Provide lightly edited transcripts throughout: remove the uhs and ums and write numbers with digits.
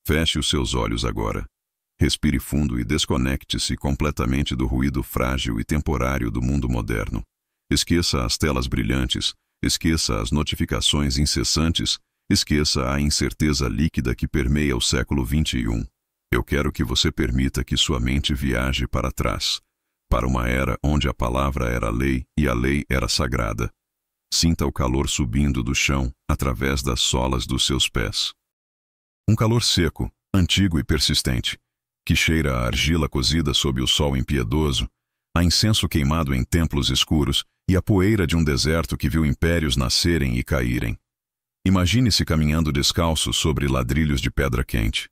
Feche os seus olhos agora. Respire fundo e desconecte-se completamente do ruído frágil e temporário do mundo moderno. Esqueça as telas brilhantes, esqueça as notificações incessantes, esqueça a incerteza líquida que permeia o século XXI. Eu quero que você permita que sua mente viaje para trás, para uma era onde a palavra era lei e a lei era sagrada. Sinta o calor subindo do chão através das solas dos seus pés. Um calor seco, antigo e persistente, que cheira a argila cozida sob o sol impiedoso, a incenso queimado em templos escuros e a poeira de um deserto que viu impérios nascerem e caírem. Imagine-se caminhando descalço sobre ladrilhos de pedra quente.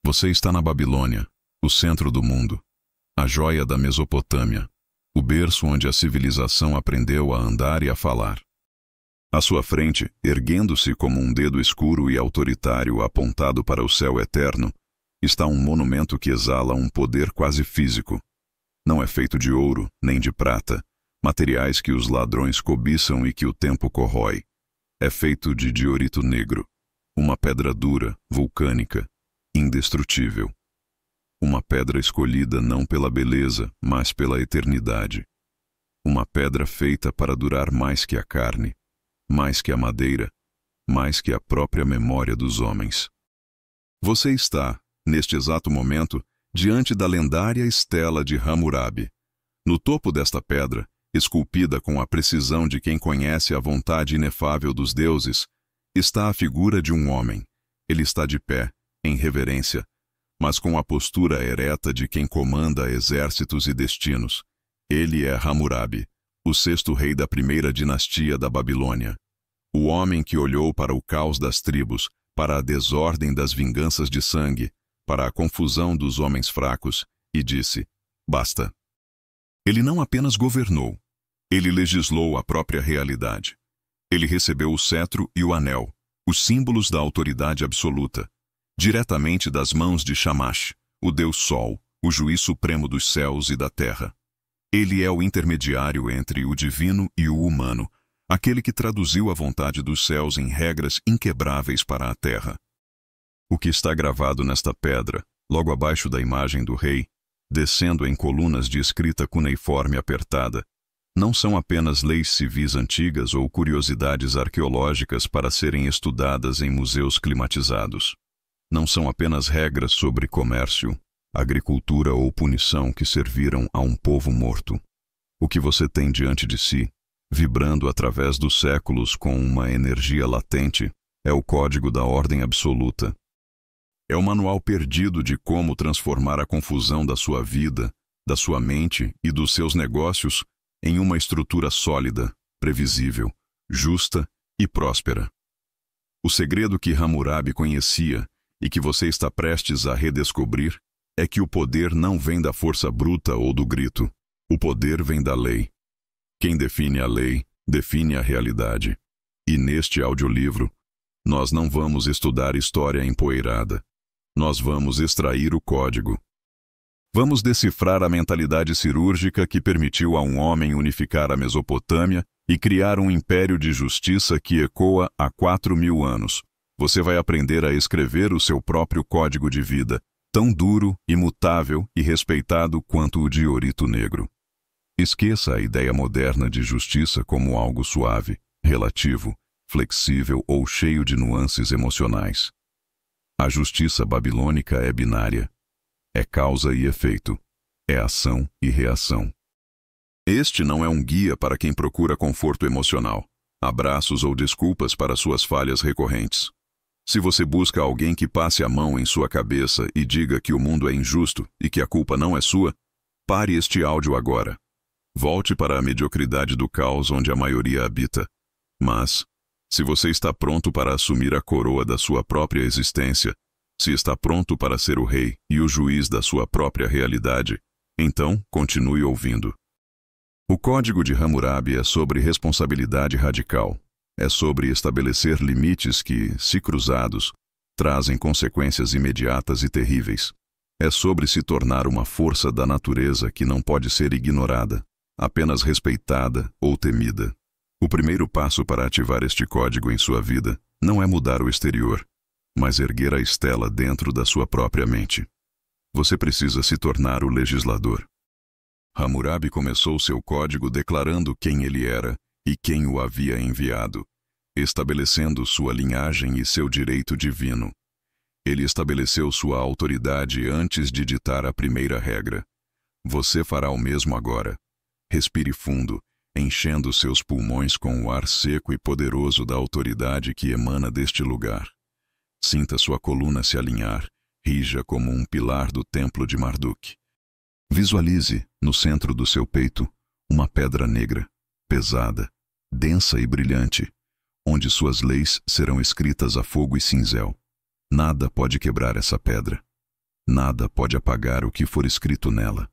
Você está na Babilônia, o centro do mundo, a joia da Mesopotâmia, o berço onde a civilização aprendeu a andar e a falar. À sua frente, erguendo-se como um dedo escuro e autoritário apontado para o céu eterno, está um monumento que exala um poder quase físico. Não é feito de ouro, nem de prata, materiais que os ladrões cobiçam e que o tempo corrói. É feito de diorito negro, uma pedra dura, vulcânica, indestrutível. Uma pedra escolhida não pela beleza, mas pela eternidade. Uma pedra feita para durar mais que a carne, mais que a madeira, mais que a própria memória dos homens. Você está, neste exato momento, diante da lendária estela de Hammurabi. No topo desta pedra, esculpida com a precisão de quem conhece a vontade inefável dos deuses, está a figura de um homem. Ele está de pé, em reverência, mas com a postura ereta de quem comanda exércitos e destinos. Ele é Hammurabi, o sexto rei da primeira dinastia da Babilônia. O homem que olhou para o caos das tribos, para a desordem das vinganças de sangue, para a confusão dos homens fracos, e disse: basta. Ele não apenas governou, ele legislou a própria realidade. Ele recebeu o cetro e o anel, os símbolos da autoridade absoluta, diretamente das mãos de Shamash, o Deus Sol, o juiz supremo dos céus e da terra. Ele é o intermediário entre o divino e o humano, aquele que traduziu a vontade dos céus em regras inquebráveis para a terra. O que está gravado nesta pedra, logo abaixo da imagem do rei, descendo em colunas de escrita cuneiforme apertada, não são apenas leis civis antigas ou curiosidades arqueológicas para serem estudadas em museus climatizados. Não são apenas regras sobre comércio, agricultura ou punição que serviram a um povo morto. O que você tem diante de si, vibrando através dos séculos com uma energia latente, é o código da ordem absoluta. É o manual perdido de como transformar a confusão da sua vida, da sua mente e dos seus negócios em uma estrutura sólida, previsível, justa e próspera. O segredo que Hammurabi conhecia e que você está prestes a redescobrir é que o poder não vem da força bruta ou do grito. O poder vem da lei. Quem define a lei, define a realidade. E neste audiolivro, nós não vamos estudar história empoeirada. Nós vamos extrair o código. Vamos decifrar a mentalidade cirúrgica que permitiu a um homem unificar a Mesopotâmia e criar um império de justiça que ecoa há 4.000 anos. Você vai aprender a escrever o seu próprio código de vida, tão duro, imutável e respeitado quanto o diorito negro. Esqueça a ideia moderna de justiça como algo suave, relativo, flexível ou cheio de nuances emocionais. A justiça babilônica é binária. É causa e efeito. É ação e reação. Este não é um guia para quem procura conforto emocional, abraços ou desculpas para suas falhas recorrentes. Se você busca alguém que passe a mão em sua cabeça e diga que o mundo é injusto e que a culpa não é sua, pare este áudio agora. Volte para a mediocridade do caos onde a maioria habita. Mas, se você está pronto para assumir a coroa da sua própria existência, se está pronto para ser o rei e o juiz da sua própria realidade, então continue ouvindo. O Código de Hammurabi é sobre responsabilidade radical. É sobre estabelecer limites que, se cruzados, trazem consequências imediatas e terríveis. É sobre se tornar uma força da natureza que não pode ser ignorada, apenas respeitada ou temida. O primeiro passo para ativar este código em sua vida não é mudar o exterior, mas erguer a estela dentro da sua própria mente. Você precisa se tornar o legislador. Hammurabi começou seu código declarando quem ele era e quem o havia enviado, estabelecendo sua linhagem e seu direito divino. Ele estabeleceu sua autoridade antes de ditar a primeira regra. Você fará o mesmo agora. Respire fundo, enchendo seus pulmões com o ar seco e poderoso da autoridade que emana deste lugar. Sinta sua coluna se alinhar, rija como um pilar do templo de Marduk. Visualize, no centro do seu peito, uma pedra negra, pesada, densa e brilhante, onde suas leis serão escritas a fogo e cinzel. Nada pode quebrar essa pedra. Nada pode apagar o que for escrito nela.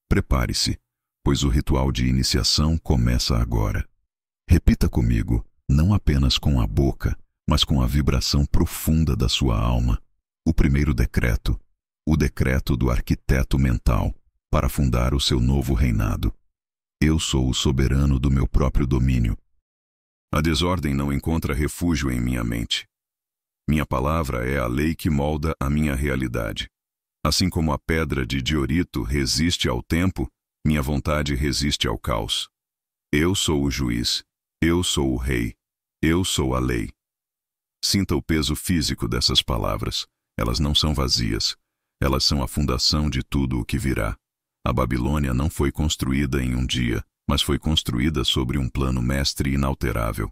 Prepare-se, pois o ritual de iniciação começa agora. Repita comigo, não apenas com a boca, mas com a vibração profunda da sua alma. O primeiro decreto, o decreto do arquiteto mental, para fundar o seu novo reinado. Eu sou o soberano do meu próprio domínio. A desordem não encontra refúgio em minha mente. Minha palavra é a lei que molda a minha realidade. Assim como a pedra de diorito resiste ao tempo, minha vontade resiste ao caos. Eu sou o juiz, eu sou o rei, eu sou a lei. Sinta o peso físico dessas palavras. Elas não são vazias. Elas são a fundação de tudo o que virá. A Babilônia não foi construída em um dia, mas foi construída sobre um plano mestre inalterável.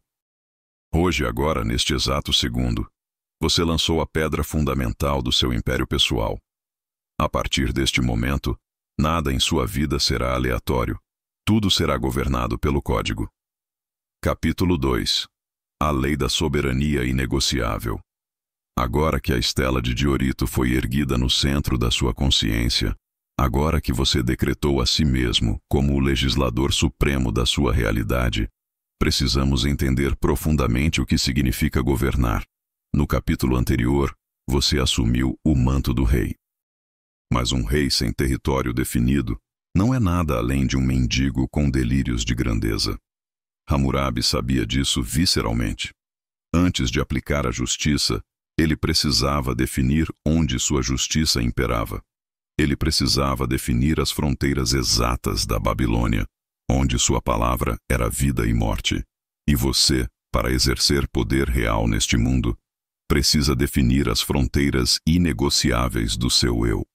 Hoje, agora, neste exato segundo, você lançou a pedra fundamental do seu império pessoal. A partir deste momento, nada em sua vida será aleatório. Tudo será governado pelo código. Capítulo 2. A lei da soberania inegociável. Agora que a estela de diorito foi erguida no centro da sua consciência, agora que você decretou a si mesmo como o legislador supremo da sua realidade, precisamos entender profundamente o que significa governar. No capítulo anterior, você assumiu o manto do rei. Mas um rei sem território definido não é nada além de um mendigo com delírios de grandeza. Hammurabi sabia disso visceralmente. Antes de aplicar a justiça, ele precisava definir onde sua justiça imperava. Ele precisava definir as fronteiras exatas da Babilônia, onde sua palavra era vida e morte. E você, para exercer poder real neste mundo, precisa definir as fronteiras inegociáveis do seu eu.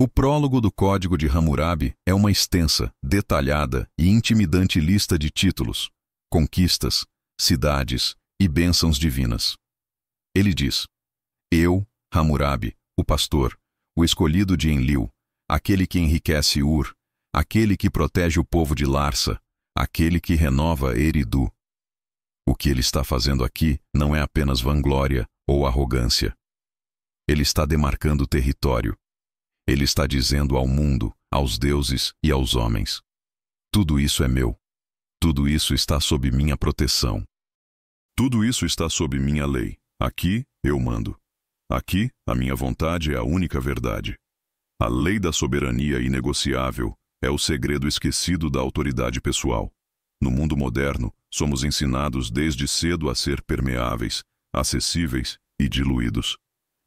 O prólogo do Código de Hammurabi é uma extensa, detalhada e intimidante lista de títulos, conquistas, cidades e bênçãos divinas. Ele diz: Eu, Hammurabi, o pastor, o escolhido de Enlil, aquele que enriquece Ur, aquele que protege o povo de Larsa, aquele que renova Eridu. O que ele está fazendo aqui não é apenas vanglória ou arrogância. Ele está demarcando território. Ele está dizendo ao mundo, aos deuses e aos homens: tudo isso é meu. Tudo isso está sob minha proteção. Tudo isso está sob minha lei. Aqui eu mando. Aqui a minha vontade é a única verdade. A lei da soberania inegociável é o segredo esquecido da autoridade pessoal. No mundo moderno, somos ensinados desde cedo a ser permeáveis, acessíveis e diluídos.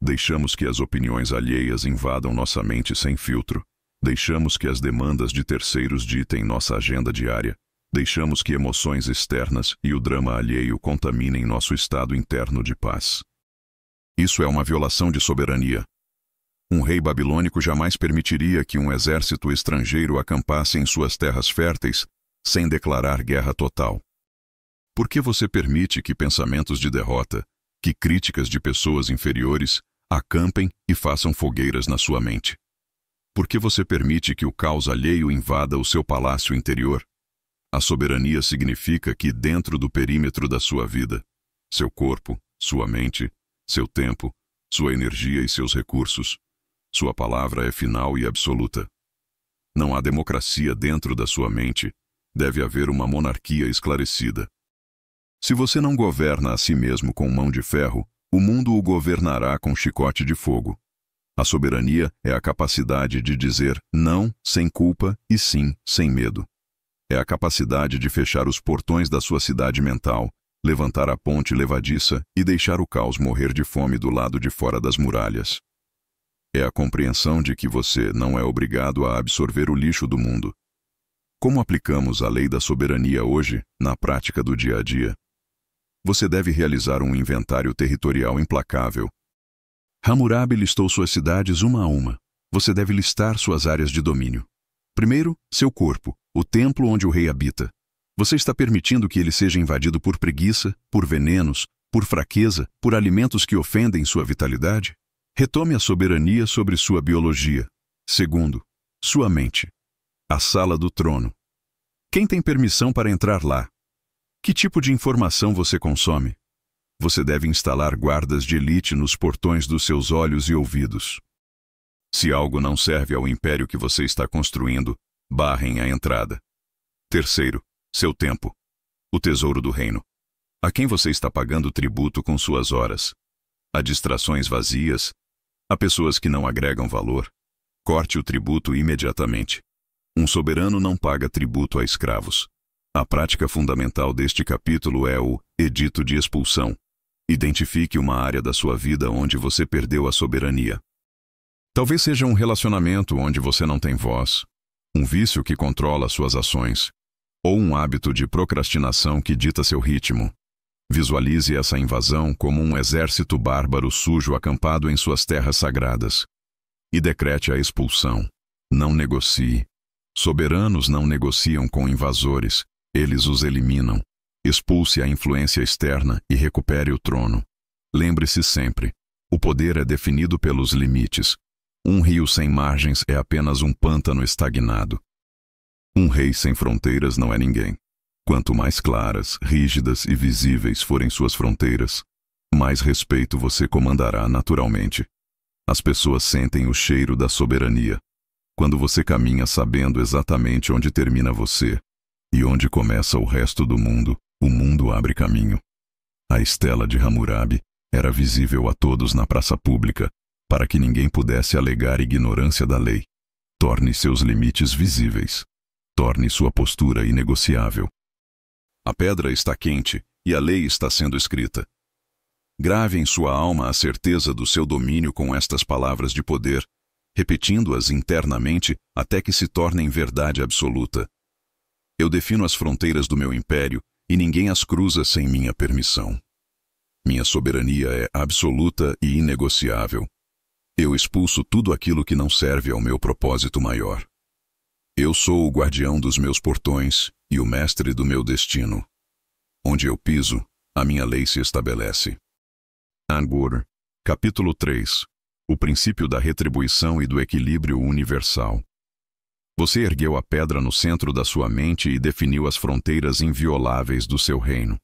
Deixamos que as opiniões alheias invadam nossa mente sem filtro. Deixamos que as demandas de terceiros ditem nossa agenda diária. Deixamos que emoções externas e o drama alheio contaminem nosso estado interno de paz. Isso é uma violação de soberania. Um rei babilônico jamais permitiria que um exército estrangeiro acampasse em suas terras férteis sem declarar guerra total. Por que você permite que pensamentos de derrota, que críticas de pessoas inferiores, acampem e façam fogueiras na sua mente? Por que você permite que o caos alheio invada o seu palácio interior? A soberania significa que dentro do perímetro da sua vida, seu corpo, sua mente, seu tempo, sua energia e seus recursos, sua palavra é final e absoluta. Não há democracia dentro da sua mente. Deve haver uma monarquia esclarecida. Se você não governa a si mesmo com mão de ferro, o mundo o governará com chicote de fogo. A soberania é a capacidade de dizer não sem culpa e sim sem medo. É a capacidade de fechar os portões da sua cidade mental levantar a ponte levadiça e deixar o caos morrer de fome do lado de fora das muralhas. É a compreensão de que você não é obrigado a absorver o lixo do mundo. Como aplicamos a lei da soberania hoje, na prática do dia a dia? Você deve realizar um inventário territorial implacável. Hammurabi listou suas cidades uma a uma. Você deve listar suas áreas de domínio. Primeiro, seu corpo, o templo onde o rei habita. Você está permitindo que ele seja invadido por preguiça, por venenos, por fraqueza, por alimentos que ofendem sua vitalidade? Retome a soberania sobre sua biologia. Segundo, sua mente. A sala do trono. Quem tem permissão para entrar lá? Que tipo de informação você consome? Você deve instalar guardas de elite nos portões dos seus olhos e ouvidos. Se algo não serve ao império que você está construindo, barrem a entrada. Terceiro, seu tempo. O tesouro do reino. A quem você está pagando tributo com suas horas? Há distrações vazias? Há pessoas que não agregam valor? Corte o tributo imediatamente. Um soberano não paga tributo a escravos. A prática fundamental deste capítulo é o edito de expulsão. Identifique uma área da sua vida onde você perdeu a soberania. Talvez seja um relacionamento onde você não tem voz, um vício que controla suas ações, ou um hábito de procrastinação que dita seu ritmo. Visualize essa invasão como um exército bárbaro sujo acampado em suas terras sagradas. E decrete a expulsão. Não negocie. Soberanos não negociam com invasores, eles os eliminam. Expulse a influência externa e recupere o trono. Lembre-se sempre, o poder é definido pelos limites. Um rio sem margens é apenas um pântano estagnado. Um rei sem fronteiras não é ninguém. Quanto mais claras, rígidas e visíveis forem suas fronteiras, mais respeito você comandará naturalmente. As pessoas sentem o cheiro da soberania. Quando você caminha sabendo exatamente onde termina você e onde começa o resto do mundo, o mundo abre caminho. A estela de Hammurabi era visível a todos na praça pública, para que ninguém pudesse alegar ignorância da lei. Torne seus limites visíveis. Torne sua postura inegociável. A pedra está quente e a lei está sendo escrita. Grave em sua alma a certeza do seu domínio com estas palavras de poder, repetindo-as internamente até que se tornem verdade absoluta. Eu defino as fronteiras do meu império e ninguém as cruza sem minha permissão. Minha soberania é absoluta e inegociável. Eu expulso tudo aquilo que não serve ao meu propósito maior. Eu sou o guardião dos meus portões e o mestre do meu destino. Onde eu piso, a minha lei se estabelece. Angur, capítulo 3. O princípio da retribuição e do equilíbrio universal. Você ergueu a pedra no centro da sua mente e definiu as fronteiras invioláveis do seu reino.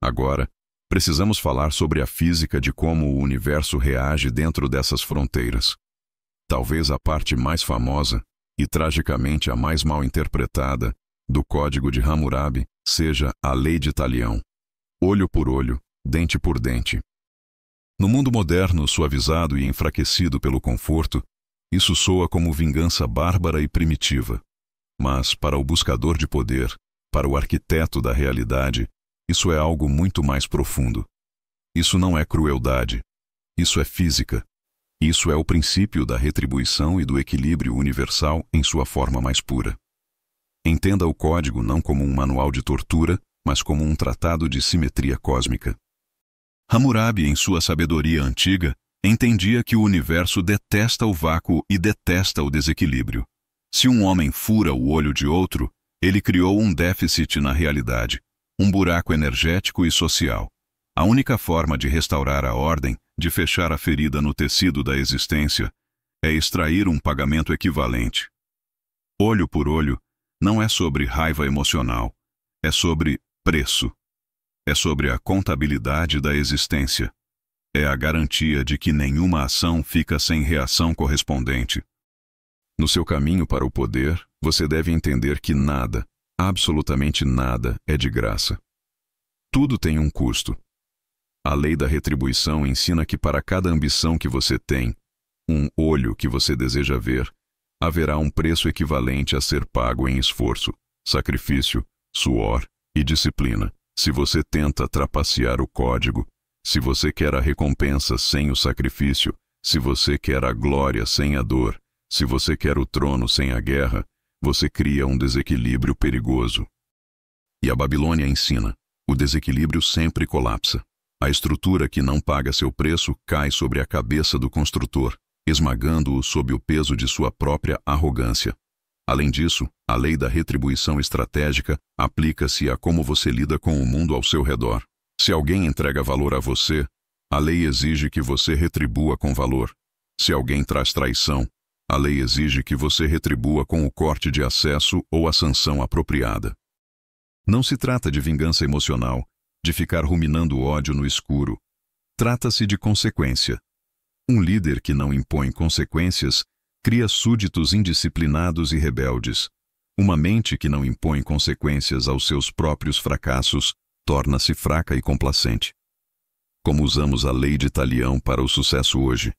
Agora, precisamos falar sobre a física de como o universo reage dentro dessas fronteiras. Talvez a parte mais famosa, e tragicamente a mais mal interpretada, do Código de Hammurabi seja a Lei de Talião. Olho por olho, dente por dente. No mundo moderno, suavizado e enfraquecido pelo conforto, isso soa como vingança bárbara e primitiva. Mas, para o buscador de poder, para o arquiteto da realidade, isso é algo muito mais profundo. Isso não é crueldade. Isso é física. Isso é o princípio da retribuição e do equilíbrio universal em sua forma mais pura. Entenda o código não como um manual de tortura, mas como um tratado de simetria cósmica. Hammurabi, em sua sabedoria antiga, entendia que o universo detesta o vácuo e detesta o desequilíbrio. Se um homem fura o olho de outro, ele criou um déficit na realidade, um buraco energético e social. A única forma de restaurar a ordem, de fechar a ferida no tecido da existência, é extrair um pagamento equivalente. Olho por olho não é sobre raiva emocional, é sobre preço. É sobre a contabilidade da existência. É a garantia de que nenhuma ação fica sem reação correspondente. No seu caminho para o poder, você deve entender que nada, absolutamente nada, é de graça. Tudo tem um custo. A lei da retribuição ensina que para cada ambição que você tem, um olho que você deseja ver, haverá um preço equivalente a ser pago em esforço, sacrifício, suor e disciplina, Se você tenta trapacear o código, se você quer a recompensa sem o sacrifício, se você quer a glória sem a dor, se você quer o trono sem a guerra, você cria um desequilíbrio perigoso. E a Babilônia ensina: o desequilíbrio sempre colapsa. A estrutura que não paga seu preço cai sobre a cabeça do construtor, esmagando-o sob o peso de sua própria arrogância. Além disso, a lei da retribuição estratégica aplica-se a como você lida com o mundo ao seu redor. Se alguém entrega valor a você, a lei exige que você retribua com valor. Se alguém traz traição, a lei exige que você retribua com o corte de acesso ou a sanção apropriada. Não se trata de vingança emocional, de ficar ruminando ódio no escuro. Trata-se de consequência. Um líder que não impõe consequências cria súditos indisciplinados e rebeldes. Uma mente que não impõe consequências aos seus próprios fracassos torna-se fraca e complacente. Como usamos a lei de Talião para o sucesso hoje?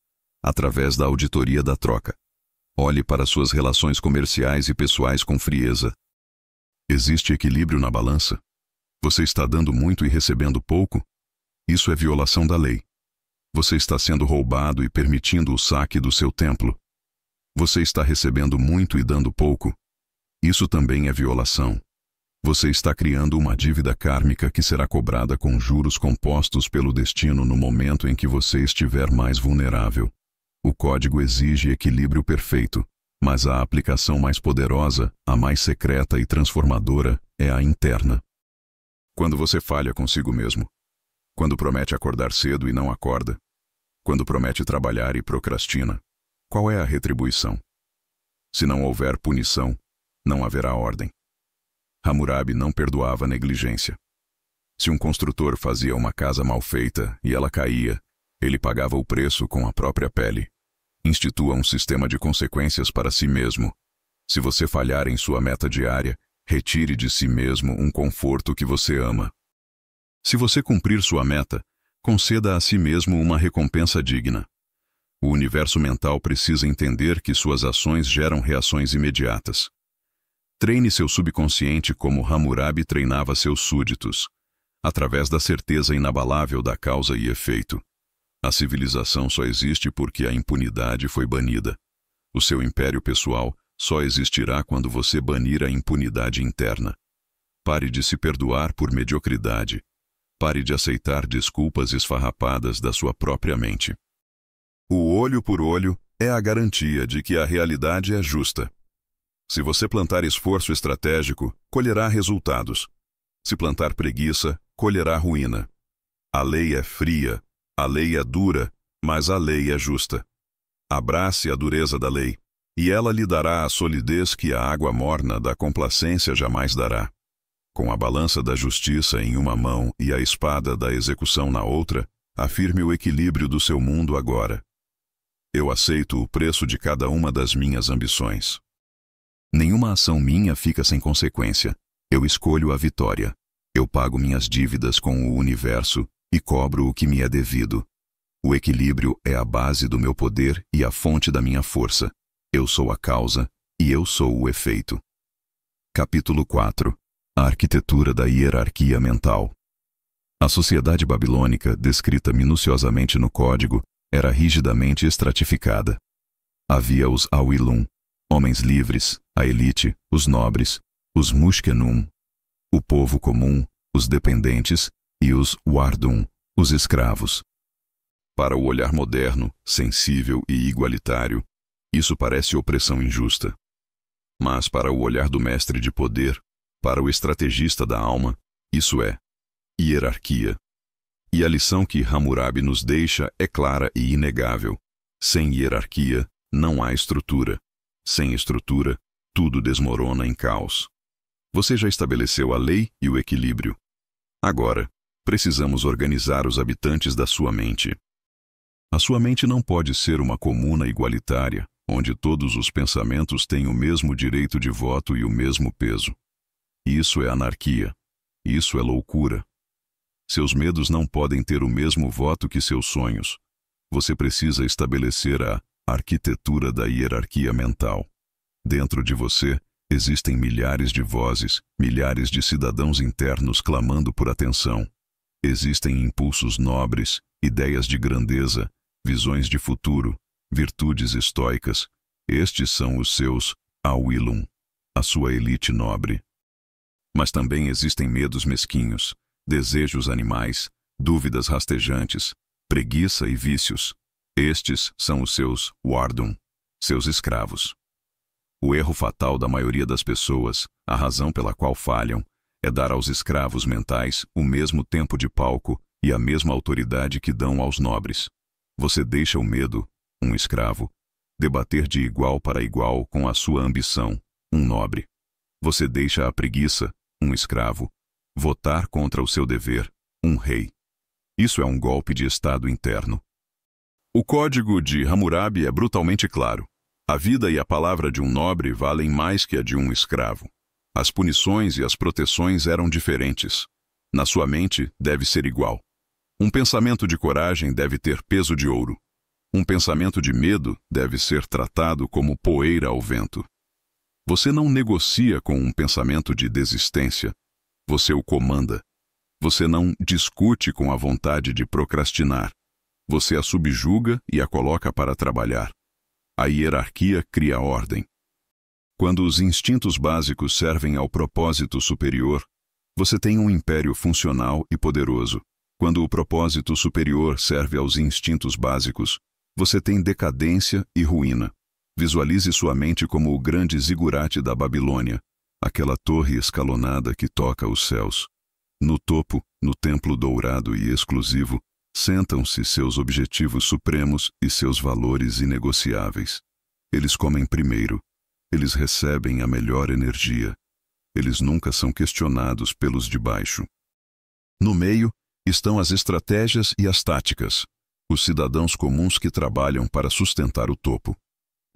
Através da auditoria da troca. Olhe para suas relações comerciais e pessoais com frieza. Existe equilíbrio na balança? Você está dando muito e recebendo pouco? Isso é violação da lei. Você está sendo roubado e permitindo o saque do seu templo. Você está recebendo muito e dando pouco. Isso também é violação. Você está criando uma dívida kármica que será cobrada com juros compostos pelo destino no momento em que você estiver mais vulnerável. O código exige equilíbrio perfeito, mas a aplicação mais poderosa, a mais secreta e transformadora, é a interna. Quando você falha consigo mesmo. Quando promete acordar cedo e não acorda. Quando promete trabalhar e procrastina. Qual é a retribuição? Se não houver punição, não haverá ordem. Hammurabi não perdoava a negligência. Se um construtor fazia uma casa mal feita e ela caía, ele pagava o preço com a própria pele. Institua um sistema de consequências para si mesmo. Se você falhar em sua meta diária, retire de si mesmo um conforto que você ama. Se você cumprir sua meta, conceda a si mesmo uma recompensa digna. O universo mental precisa entender que suas ações geram reações imediatas. Treine seu subconsciente como Hammurabi treinava seus súditos, através da certeza inabalável da causa e efeito. A civilização só existe porque a impunidade foi banida. O seu império pessoal só existirá quando você banir a impunidade interna. Pare de se perdoar por mediocridade. Pare de aceitar desculpas esfarrapadas da sua própria mente. O olho por olho é a garantia de que a realidade é justa. Se você plantar esforço estratégico, colherá resultados. Se plantar preguiça, colherá ruína. A lei é fria, a lei é dura, mas a lei é justa. Abrace a dureza da lei, e ela lhe dará a solidez que a água morna da complacência jamais dará. Com a balança da justiça em uma mão e a espada da execução na outra, afirme o equilíbrio do seu mundo agora. Eu aceito o preço de cada uma das minhas ambições. Nenhuma ação minha fica sem consequência. Eu escolho a vitória. Eu pago minhas dívidas com o universo e cobro o que me é devido. O equilíbrio é a base do meu poder e a fonte da minha força. Eu sou a causa e eu sou o efeito. Capítulo 4. A arquitetura da hierarquia mental. A sociedade babilônica, descrita minuciosamente no código, era rigidamente estratificada. Havia os Awilum, homens livres, a elite, os nobres, os Mushkenum, o povo comum, os dependentes, e os Wardum, os escravos. Para o olhar moderno, sensível e igualitário, isso parece opressão injusta. Mas para o olhar do mestre de poder, para o estrategista da alma, isso é hierarquia. E a lição que Hammurabi nos deixa é clara e inegável. Sem hierarquia, não há estrutura. Sem estrutura, tudo desmorona em caos. Você já estabeleceu a lei e o equilíbrio. Agora, precisamos organizar os habitantes da sua mente. A sua mente não pode ser uma comuna igualitária, onde todos os pensamentos têm o mesmo direito de voto e o mesmo peso. Isso é anarquia. Isso é loucura. Seus medos não podem ter o mesmo voto que seus sonhos. Você precisa estabelecer a arquitetura da hierarquia mental. Dentro de você, Existem milhares de vozes, milhares de cidadãos internos clamando por atenção. Existem impulsos nobres, ideias de grandeza, visões de futuro, virtudes estoicas. Estes são os seus Awilum, a sua elite nobre. Mas também existem medos mesquinhos, desejos animais, dúvidas rastejantes, preguiça e vícios. Estes são os seus Wardum, seus escravos. O erro fatal da maioria das pessoas, a razão pela qual falham, é dar aos escravos mentais o mesmo tempo de palco e a mesma autoridade que dão aos nobres. Você deixa o medo, um escravo, debater de igual para igual com a sua ambição, um nobre. Você deixa a preguiça, um escravo, votar contra o seu dever, um rei. Isso é um golpe de estado interno. O código de Hammurabi é brutalmente claro. A vida e a palavra de um nobre valem mais que a de um escravo. As punições e as proteções eram diferentes. Na sua mente deve ser igual. Um pensamento de coragem deve ter peso de ouro. Um pensamento de medo deve ser tratado como poeira ao vento. Você não negocia com um pensamento de desistência. Você o comanda. Você não discute com a vontade de procrastinar. Você a subjuga e a coloca para trabalhar. A hierarquia cria ordem. Quando os instintos básicos servem ao propósito superior, você tem um império funcional e poderoso. Quando o propósito superior serve aos instintos básicos, você tem decadência e ruína. Visualize sua mente como o grande zigurate da Babilônia, aquela torre escalonada que toca os céus. No topo, no templo dourado e exclusivo, sentam-se seus objetivos supremos e seus valores inegociáveis. Eles comem primeiro. Eles recebem a melhor energia. Eles nunca são questionados pelos de baixo. No meio estão as estratégias e as táticas, os cidadãos comuns que trabalham para sustentar o topo.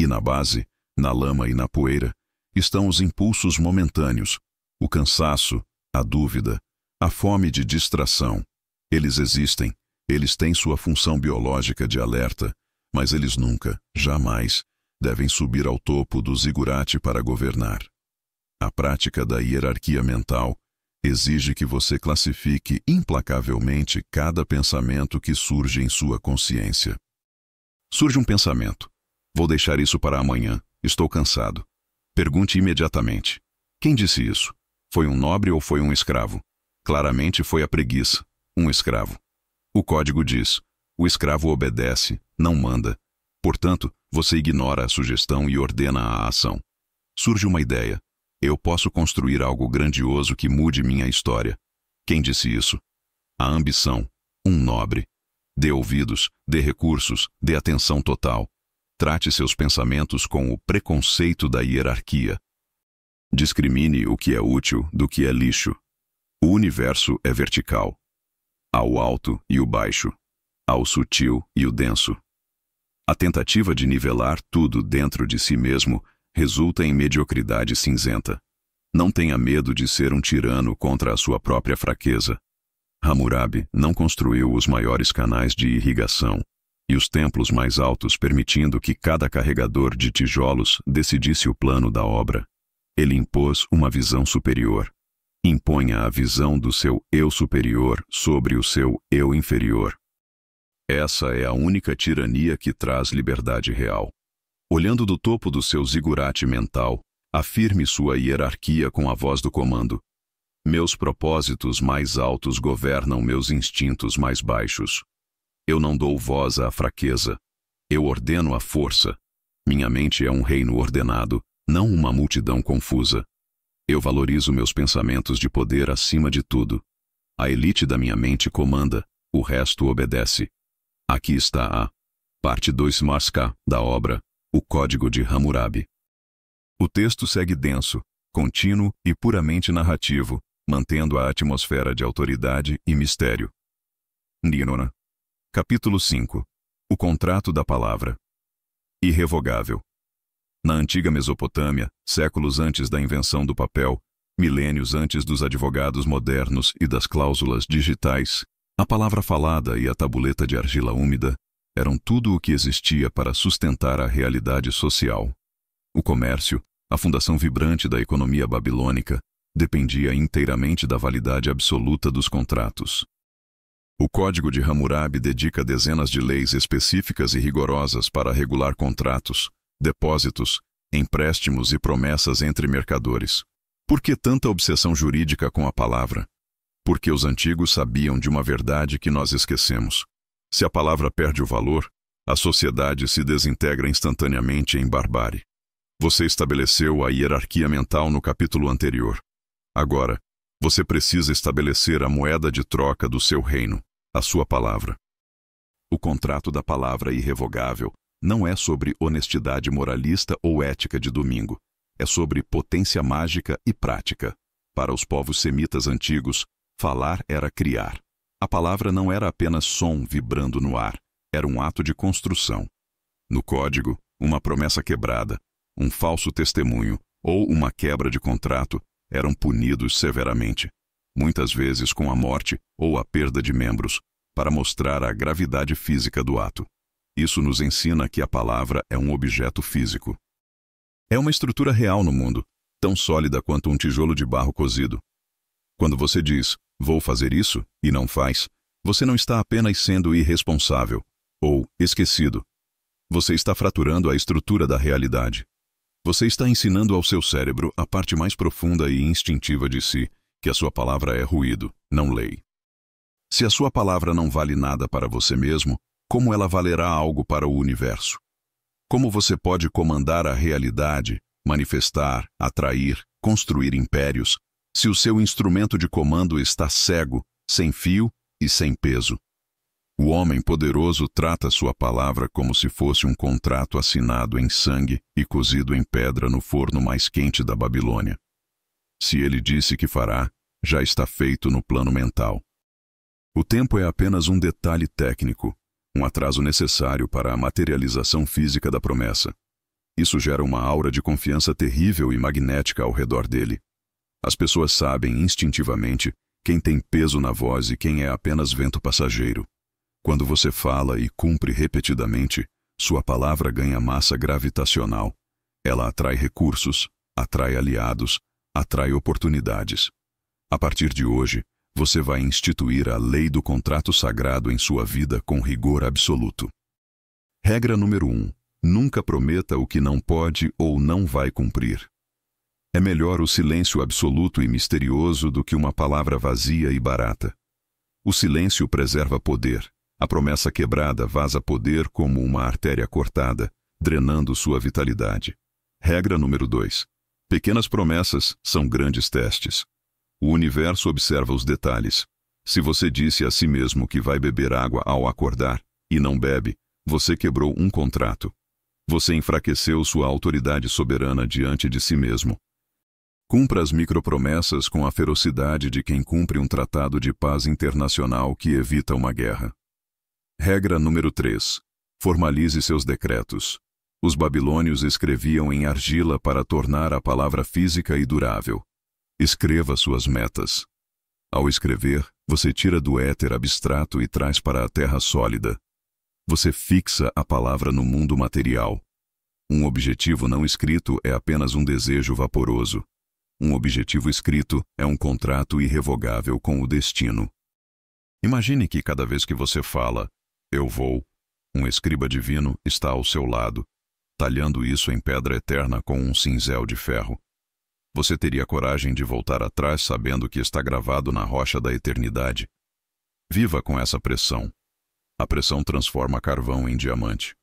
E na base, na lama e na poeira, estão os impulsos momentâneos, o cansaço, a dúvida, a fome de distração. Eles existem, eles têm sua função biológica de alerta, mas eles nunca, jamais, devem subir ao topo do zigurate para governar. A prática da hierarquia mental exige que você classifique implacavelmente cada pensamento que surge em sua consciência. Surge um pensamento. Vou deixar isso para amanhã. Estou cansado. Pergunte imediatamente. Quem disse isso? Foi um nobre ou foi um escravo? Claramente foi a preguiça. Um escravo. O código diz: o escravo obedece, não manda. Portanto, você ignora a sugestão e ordena a ação. Surge uma ideia. Eu posso construir algo grandioso que mude minha história. Quem disse isso? A ambição. Um nobre. Dê ouvidos, dê recursos, dê atenção total. Trate seus pensamentos com o preconceito da hierarquia. Discrimine o que é útil do que é lixo. O universo é vertical. Há o alto e o baixo. Há o sutil e o denso. A tentativa de nivelar tudo dentro de si mesmo resulta em mediocridade cinzenta. Não tenha medo de ser um tirano contra a sua própria fraqueza. Hammurabi não construiu os maiores canais de irrigação e os templos mais altos permitindo que cada carregador de tijolos decidisse o plano da obra. Ele impôs uma visão superior. Imponha a visão do seu eu superior sobre o seu eu inferior. Essa é a única tirania que traz liberdade real. Olhando do topo do seu zigurate mental, afirme sua hierarquia com a voz do comando. Meus propósitos mais altos governam meus instintos mais baixos. Eu não dou voz à fraqueza. Eu ordeno a força. Minha mente é um reino ordenado, não uma multidão confusa. Eu valorizo meus pensamentos de poder acima de tudo. A elite da minha mente comanda, o resto obedece. Aqui está a parte 2 Marska da obra, o Código de Hammurabi. O texto segue denso, contínuo e puramente narrativo, mantendo a atmosfera de autoridade e mistério. Ninona. Capítulo 5. O contrato da palavra. Irrevogável. Na antiga Mesopotâmia, séculos antes da invenção do papel, milênios antes dos advogados modernos e das cláusulas digitais, a palavra falada e a tabuleta de argila úmida eram tudo o que existia para sustentar a realidade social. O comércio, A fundação vibrante da economia babilônica dependia inteiramente da validade absoluta dos contratos. O Código de Hammurabi dedica dezenas de leis específicas e rigorosas para regular contratos, depósitos, empréstimos e promessas entre mercadores. Por que tanta obsessão jurídica com a palavra? Porque os antigos sabiam de uma verdade que nós esquecemos. Se a palavra perde o valor, a sociedade se desintegra instantaneamente em barbárie. Você estabeleceu a hierarquia mental no capítulo anterior. Agora, você precisa estabelecer a moeda de troca do seu reino, a sua palavra. O contrato da palavra irrevogável não é sobre honestidade moralista ou ética de domingo. É sobre potência mágica e prática. Para os povos semitas antigos, falar era criar. A palavra não era apenas som vibrando no ar, era um ato de construção. No código, uma promessa quebrada, um falso testemunho ou uma quebra de contrato eram punidos severamente, muitas vezes com a morte ou a perda de membros, para mostrar a gravidade física do ato. Isso nos ensina que a palavra é um objeto físico. É uma estrutura real no mundo, tão sólida quanto um tijolo de barro cozido. Quando você diz, vou fazer isso, e não faz, você não está apenas sendo irresponsável ou esquecido. Você está fraturando a estrutura da realidade. Você está ensinando ao seu cérebro a parte mais profunda e instintiva de si, que a sua palavra é ruído, não lei. Se a sua palavra não vale nada para você mesmo, como ela valerá algo para o universo? Como você pode comandar a realidade, manifestar, atrair, construir impérios, se o seu instrumento de comando está cego, sem fio e sem peso? O homem poderoso trata sua palavra como se fosse um contrato assinado em sangue e cozido em pedra no forno mais quente da Babilônia. Se ele disse que fará, já está feito no plano mental. O tempo é apenas um detalhe técnico, um atraso necessário para a materialização física da promessa. Isso gera uma aura de confiança terrível e magnética ao redor dele. As pessoas sabem instintivamente quem tem peso na voz e quem é apenas vento passageiro. Quando você fala e cumpre repetidamente, sua palavra ganha massa gravitacional. Ela atrai recursos, atrai aliados, atrai oportunidades. A partir de hoje, você vai instituir a lei do contrato sagrado em sua vida com rigor absoluto. Regra número 1. Nunca prometa o que não pode ou não vai cumprir. É melhor o silêncio absoluto e misterioso do que uma palavra vazia e barata. O silêncio preserva poder. A promessa quebrada vaza poder como uma artéria cortada, drenando sua vitalidade. Regra número 2. Pequenas promessas são grandes testes. O universo observa os detalhes. Se você disse a si mesmo que vai beber água ao acordar, e não bebe, você quebrou um contrato. Você enfraqueceu sua autoridade soberana diante de si mesmo. Cumpra as micropromessas com a ferocidade de quem cumpre um tratado de paz internacional que evita uma guerra. Regra número 3. Formalize seus decretos. Os babilônios escreviam em argila para tornar a palavra física e durável. Escreva suas metas. Ao escrever, você tira do éter abstrato e traz para a terra sólida. Você fixa a palavra no mundo material. Um objetivo não escrito é apenas um desejo vaporoso. Um objetivo escrito é um contrato irrevogável com o destino. Imagine que cada vez que você fala, eu vou, um escriba divino está ao seu lado, talhando isso em pedra eterna com um cinzel de ferro. Você teria coragem de voltar atrás sabendo que está gravado na rocha da eternidade? Viva com essa pressão. A pressão transforma carvão em diamante.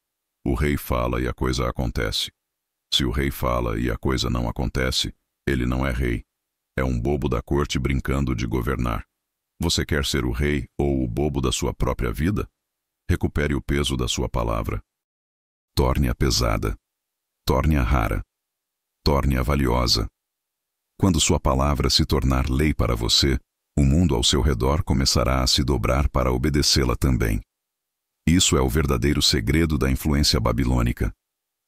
O rei fala e a coisa acontece. Se o rei fala e a coisa não acontece, ele não é rei. É um bobo da corte brincando de governar. Você quer ser o rei ou o bobo da sua própria vida? Recupere o peso da sua palavra. Torne-a pesada. Torne-a rara. Torne-a valiosa. Quando sua palavra se tornar lei para você, o mundo ao seu redor começará a se dobrar para obedecê-la também. Isso é o verdadeiro segredo da influência babilônica.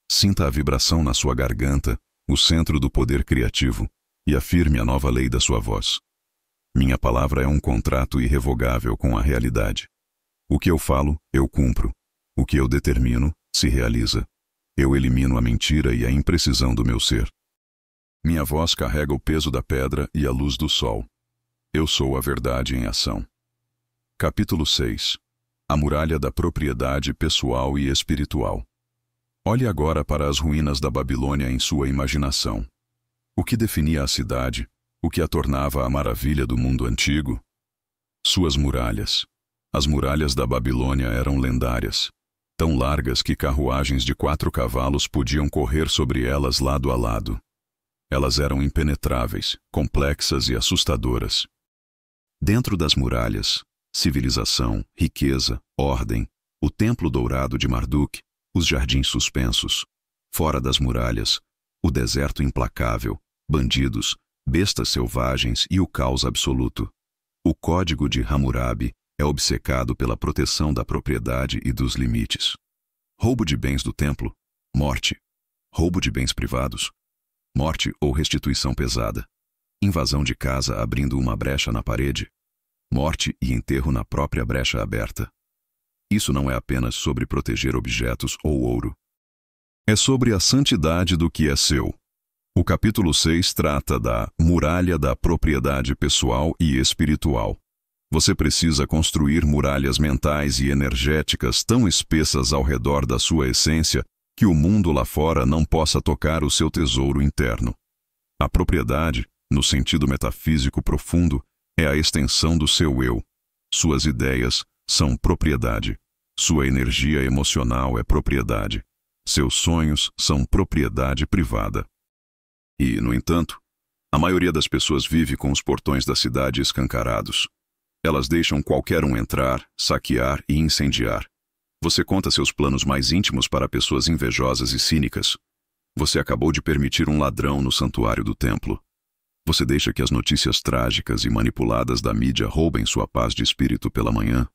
Sinta a vibração na sua garganta, o centro do poder criativo, e afirme a nova lei da sua voz. Minha palavra é um contrato irrevogável com a realidade. O que eu falo, eu cumpro. O que eu determino, se realiza. Eu elimino a mentira e a imprecisão do meu ser. Minha voz carrega o peso da pedra e a luz do sol. Eu sou a verdade em ação. Capítulo 6. A muralha da propriedade pessoal e espiritual. Olhe agora para as ruínas da Babilônia em sua imaginação. O que definia a cidade, o que a tornava a maravilha do mundo antigo? Suas muralhas. As muralhas da Babilônia eram lendárias, tão largas que carruagens de 4 cavalos podiam correr sobre elas lado a lado. Elas eram impenetráveis, complexas e assustadoras. Dentro das muralhas, civilização, riqueza, ordem, o templo dourado de Marduk, os jardins suspensos. Fora das muralhas, o deserto implacável, bandidos, bestas selvagens e o caos absoluto. O código de Hammurabi é obcecado pela proteção da propriedade e dos limites. Roubo de bens do templo, morte. Roubo de bens privados, morte ou restituição pesada. Invasão de casa abrindo uma brecha na parede, morte e enterro na própria brecha aberta. Isso não é apenas sobre proteger objetos ou ouro. É sobre a santidade do que é seu. O capítulo 6 trata da muralha da propriedade pessoal e espiritual. Você precisa construir muralhas mentais e energéticas tão espessas ao redor da sua essência que o mundo lá fora não possa tocar o seu tesouro interno. A propriedade, no sentido metafísico profundo, é a extensão do seu eu. Suas ideias são propriedade. Sua energia emocional é propriedade. Seus sonhos são propriedade privada. E, no entanto, a maioria das pessoas vive com os portões da cidade escancarados. Elas deixam qualquer um entrar, saquear e incendiar. Você conta seus planos mais íntimos para pessoas invejosas e cínicas. Você acabou de permitir um ladrão no santuário do templo. Você deixa que as notícias trágicas e manipuladas da mídia roubem sua paz de espírito pela manhã.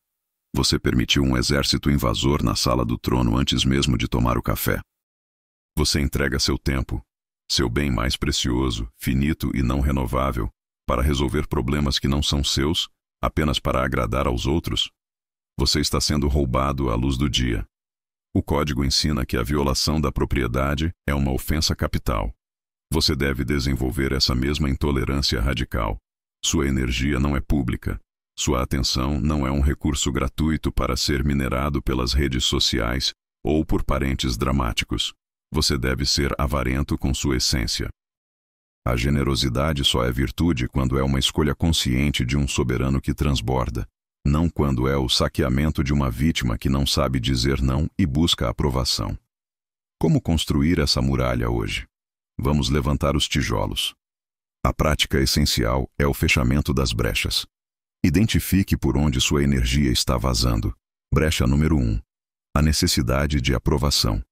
Você permitiu um exército invasor na sala do trono antes mesmo de tomar o café. Você entrega seu tempo, seu bem mais precioso, finito e não renovável, para resolver problemas que não são seus, apenas para agradar aos outros. Você está sendo roubado à luz do dia. O código ensina que a violação da propriedade é uma ofensa capital. Você deve desenvolver essa mesma intolerância radical. Sua energia não é pública. Sua atenção não é um recurso gratuito para ser minerado pelas redes sociais ou por parentes dramáticos. Você deve ser avarento com sua essência. A generosidade só é virtude quando é uma escolha consciente de um soberano que transborda, não quando é o saqueamento de uma vítima que não sabe dizer não e busca aprovação. Como construir essa muralha hoje? Vamos levantar os tijolos. A prática essencial é o fechamento das brechas. Identifique por onde sua energia está vazando. Brecha número 1. A necessidade de aprovação.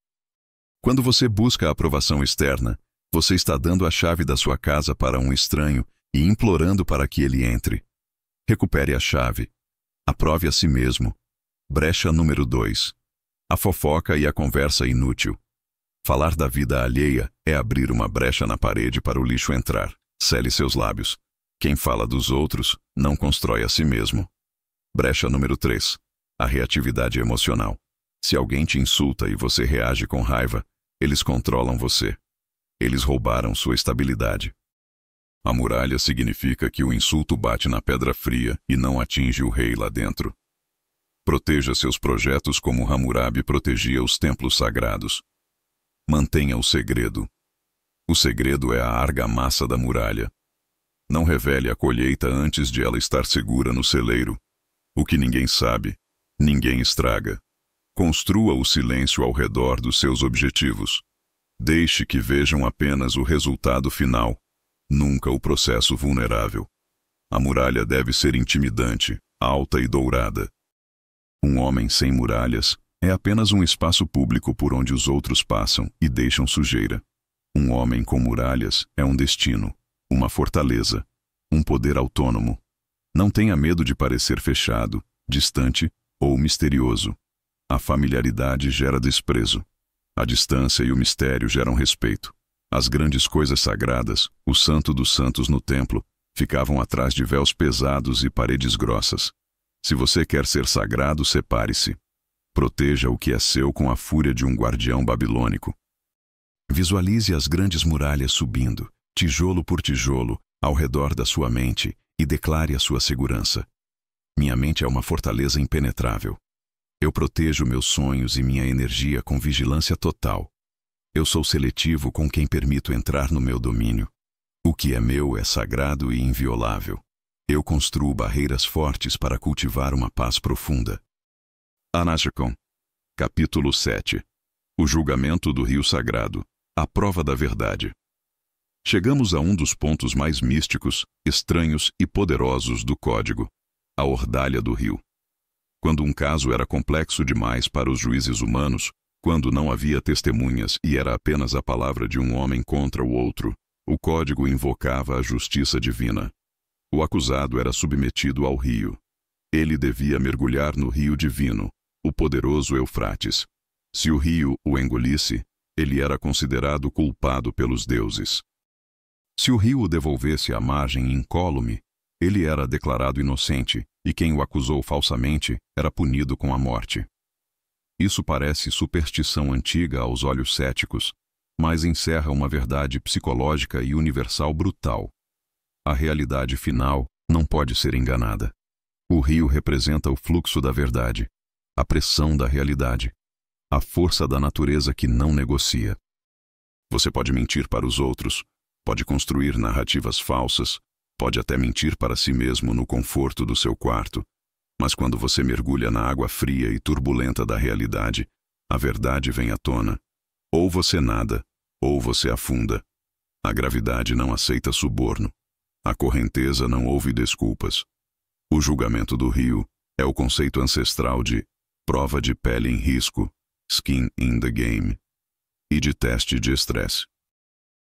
Quando você busca a aprovação externa, você está dando a chave da sua casa para um estranho e implorando para que ele entre. Recupere a chave. Aprove a si mesmo. Brecha número 2. A fofoca e a conversa inútil. Falar da vida alheia é abrir uma brecha na parede para o lixo entrar. Cele seus lábios. Quem fala dos outros não constrói a si mesmo. Brecha número 3. A reatividade emocional. Se alguém te insulta e você reage com raiva, eles controlam você. Eles roubaram sua estabilidade. A muralha significa que o insulto bate na pedra fria e não atinge o rei lá dentro. Proteja seus projetos como Hammurabi protegia os templos sagrados. Mantenha o segredo. O segredo é a argamassa da muralha. Não revele a colheita antes de ela estar segura no celeiro. O que ninguém sabe, ninguém estraga. Construa o silêncio ao redor dos seus objetivos. Deixe que vejam apenas o resultado final, nunca o processo vulnerável. A muralha deve ser intimidante, alta e dourada. Um homem sem muralhas é apenas um espaço público por onde os outros passam e deixam sujeira. Um homem com muralhas é um destino, uma fortaleza, um poder autônomo. Não tenha medo de parecer fechado, distante ou misterioso. A familiaridade gera desprezo. A distância e o mistério geram respeito. As grandes coisas sagradas, o santo dos santos no templo, ficavam atrás de véus pesados e paredes grossas. Se você quer ser sagrado, separe-se. Proteja o que é seu com a fúria de um guardião babilônico. Visualize as grandes muralhas subindo, tijolo por tijolo, ao redor da sua mente e declare a sua segurança. Minha mente é uma fortaleza impenetrável. Eu protejo meus sonhos e minha energia com vigilância total. Eu sou seletivo com quem permito entrar no meu domínio. O que é meu é sagrado e inviolável. Eu construo barreiras fortes para cultivar uma paz profunda. Anashikon, capítulo 7. O julgamento do rio sagrado, a prova da verdade. Chegamos a um dos pontos mais místicos, estranhos e poderosos do código, a ordalha do rio. Quando um caso era complexo demais para os juízes humanos, quando não havia testemunhas e era apenas a palavra de um homem contra o outro, o código invocava a justiça divina. O acusado era submetido ao rio. Ele devia mergulhar no rio divino, o poderoso Eufrates. Se o rio o engolisse, ele era considerado culpado pelos deuses. Se o rio o devolvesse à margem incólume, ele era declarado inocente e quem o acusou falsamente era punido com a morte. Isso parece superstição antiga aos olhos céticos, mas encerra uma verdade psicológica e universal brutal. A realidade final não pode ser enganada. O rio representa o fluxo da verdade, a pressão da realidade, a força da natureza que não negocia. Você pode mentir para os outros, pode construir narrativas falsas, pode até mentir para si mesmo no conforto do seu quarto, mas quando você mergulha na água fria e turbulenta da realidade, a verdade vem à tona. Ou você nada, ou você afunda. A gravidade não aceita suborno. A correnteza não ouve desculpas. O julgamento do rio é o conceito ancestral de prova de pele em risco, skin in the game, e de teste de estresse.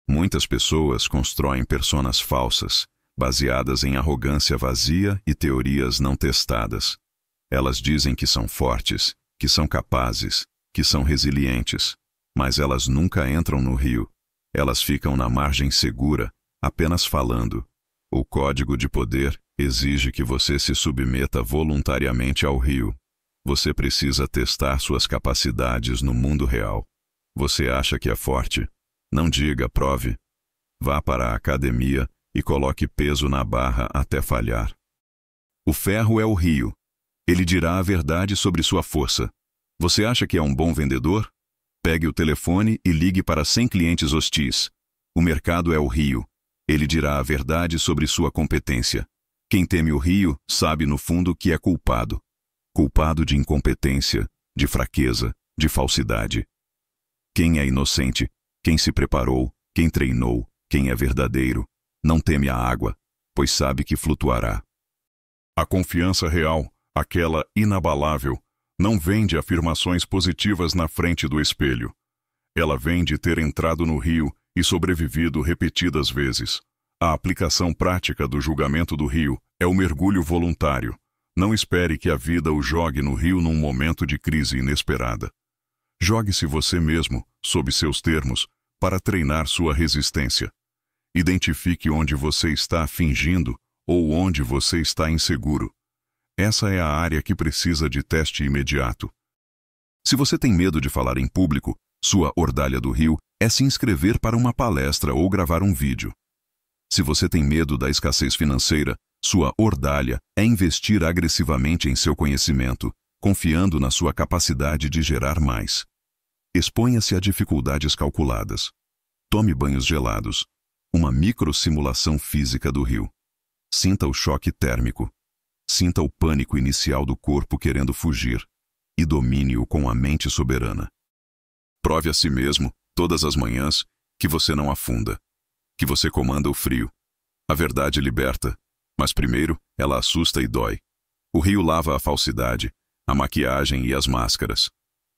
Muitas pessoas constroem personas falsas, baseadas em arrogância vazia e teorias não testadas. Elas dizem que são fortes, que são capazes, que são resilientes, mas elas nunca entram no rio. Elas ficam na margem segura, apenas falando. O código de poder exige que você se submeta voluntariamente ao rio. Você precisa testar suas capacidades no mundo real. Você acha que é forte? Não diga, prove. Vá para a academia e coloque peso na barra até falhar. O ferro é o rio. Ele dirá a verdade sobre sua força. Você acha que é um bom vendedor? Pegue o telefone e ligue para 100 clientes hostis. O mercado é o rio. Ele dirá a verdade sobre sua competência. Quem teme o rio sabe no fundo que é culpado. Culpado de incompetência, de fraqueza, de falsidade. Quem é inocente, quem se preparou, quem treinou, quem é verdadeiro, não teme a água, pois sabe que flutuará. A confiança real, aquela inabalável, não vem de afirmações positivas na frente do espelho. Ela vem de ter entrado no rio e sobrevivido repetidas vezes. A aplicação prática do julgamento do rio é o mergulho voluntário. Não espere que a vida o jogue no rio num momento de crise inesperada. Jogue-se você mesmo, sob seus termos, para treinar sua resistência. Identifique onde você está fingindo ou onde você está inseguro. Essa é a área que precisa de teste imediato. Se você tem medo de falar em público, sua ordalha do rio é se inscrever para uma palestra ou gravar um vídeo. Se você tem medo da escassez financeira, sua ordalha é investir agressivamente em seu conhecimento, confiando na sua capacidade de gerar mais. Exponha-se a dificuldades calculadas. Tome banhos gelados. Uma microsimulação física do rio. Sinta o choque térmico. Sinta o pânico inicial do corpo querendo fugir. E domine-o com a mente soberana. Prove a si mesmo, todas as manhãs, que você não afunda. Que você comanda o frio. A verdade liberta, mas primeiro ela assusta e dói. O rio lava a falsidade, a maquiagem e as máscaras.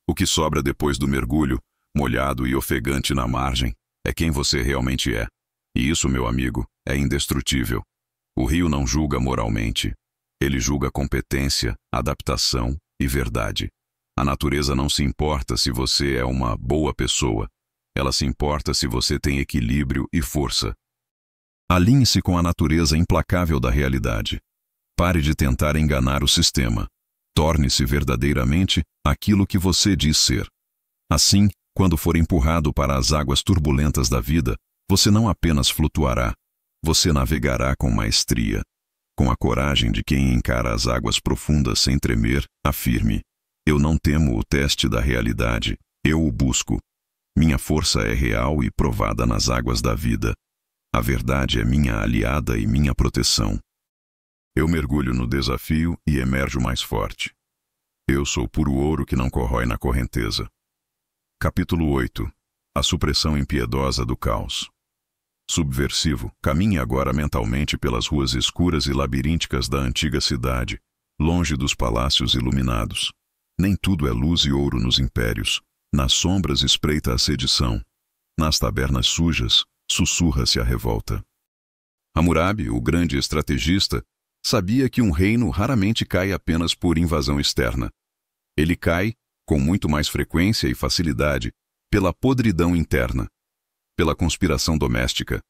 O que sobra depois do mergulho, molhado e ofegante na margem, é quem você realmente é. E isso, meu amigo, é indestrutível. O rio não julga moralmente. Ele julga competência, adaptação e verdade. A natureza não se importa se você é uma boa pessoa. Ela se importa se você tem equilíbrio e força. Alinhe-se com a natureza implacável da realidade. Pare de tentar enganar o sistema. Torne-se verdadeiramente aquilo que você diz ser. Assim, quando for empurrado para as águas turbulentas da vida, Você não apenas flutuará, você navegará com maestria. Com a coragem de quem encara as águas profundas sem tremer, afirme: eu não temo o teste da realidade, eu o busco. Minha força é real e provada nas águas da vida. A verdade é minha aliada e minha proteção. Eu mergulho no desafio e emerjo mais forte. Eu sou puro ouro que não corrói na correnteza. Capítulo 8. A supressão impiedosa do caos. Subversivo, caminhe agora mentalmente pelas ruas escuras e labirínticas da antiga cidade, longe dos palácios iluminados. Nem tudo é luz e ouro nos impérios. Nas sombras espreita a sedição. Nas tabernas sujas, sussurra-se a revolta. Hammurabi, o grande estrategista, sabia que um reino raramente cai apenas por invasão externa. Ele cai, com muito mais frequência e facilidade, pela podridão interna, pela conspiração doméstica,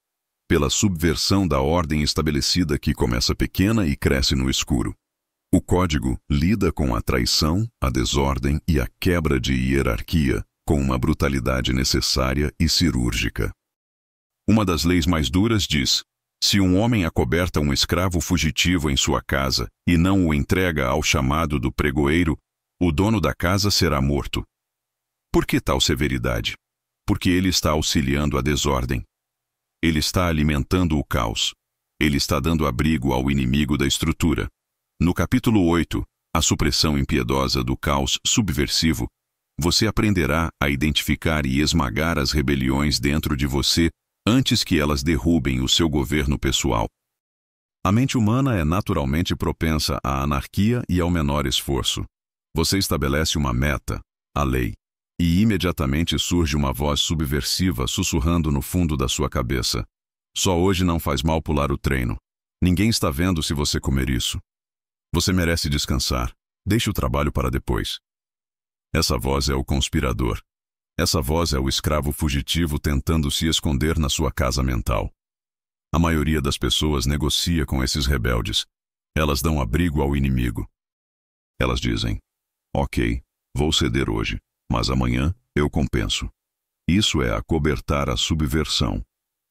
pela subversão da ordem estabelecida que começa pequena e cresce no escuro. O código lida com a traição, a desordem e a quebra de hierarquia com uma brutalidade necessária e cirúrgica. Uma das leis mais duras diz: se um homem acoberta um escravo fugitivo em sua casa e não o entrega ao chamado do pregoeiro, o dono da casa será morto. Por que tal severidade? Porque ele está auxiliando a desordem. Ele está alimentando o caos. Ele está dando abrigo ao inimigo da estrutura. No capítulo 8, a supressão impiedosa do caos subversivo, você aprenderá a identificar e esmagar as rebeliões dentro de você antes que elas derrubem o seu governo pessoal. A mente humana é naturalmente propensa à anarquia e ao menor esforço. Você estabelece uma meta, a lei, e imediatamente surge uma voz subversiva sussurrando no fundo da sua cabeça: só hoje não faz mal pular o treino. Ninguém está vendo se você comer isso. Você merece descansar. Deixe o trabalho para depois. Essa voz é o conspirador. Essa voz é o escravo fugitivo tentando se esconder na sua casa mental. A maioria das pessoas negocia com esses rebeldes. Elas dão abrigo ao inimigo. Elas dizem: ok, vou ceder hoje, mas amanhã eu compenso. Isso é acobertar a subversão.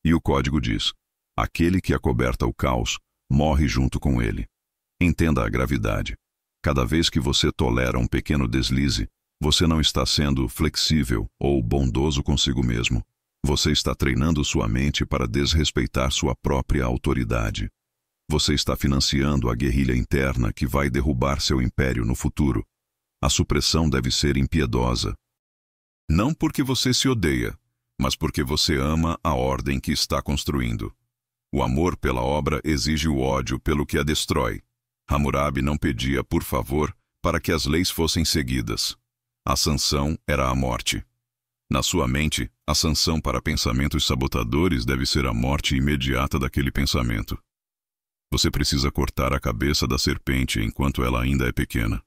E o código diz: aquele que acoberta o caos morre junto com ele. Entenda a gravidade. Cada vez que você tolera um pequeno deslize, você não está sendo flexível ou bondoso consigo mesmo. Você está treinando sua mente para desrespeitar sua própria autoridade. Você está financiando a guerrilha interna que vai derrubar seu império no futuro. A supressão deve ser impiedosa. Não porque você se odeia, mas porque você ama a ordem que está construindo. O amor pela obra exige o ódio pelo que a destrói. Hammurabi não pedia, por favor, para que as leis fossem seguidas. A sanção era a morte. Na sua mente, a sanção para pensamentos sabotadores deve ser a morte imediata daquele pensamento. Você precisa cortar a cabeça da serpente enquanto ela ainda é pequena.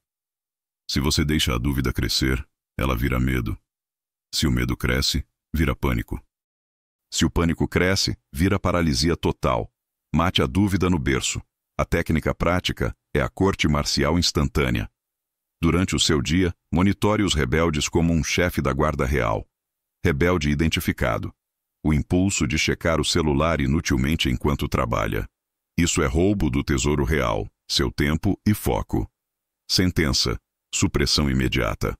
Se você deixa a dúvida crescer, ela vira medo. Se o medo cresce, vira pânico. Se o pânico cresce, vira paralisia total. Mate a dúvida no berço. A técnica prática é a corte marcial instantânea. Durante o seu dia, monitore os rebeldes como um chefe da guarda real. Rebelde identificado. O impulso de checar o celular inutilmente enquanto trabalha. Isso é roubo do tesouro real, seu tempo e foco. Sentença: supressão imediata.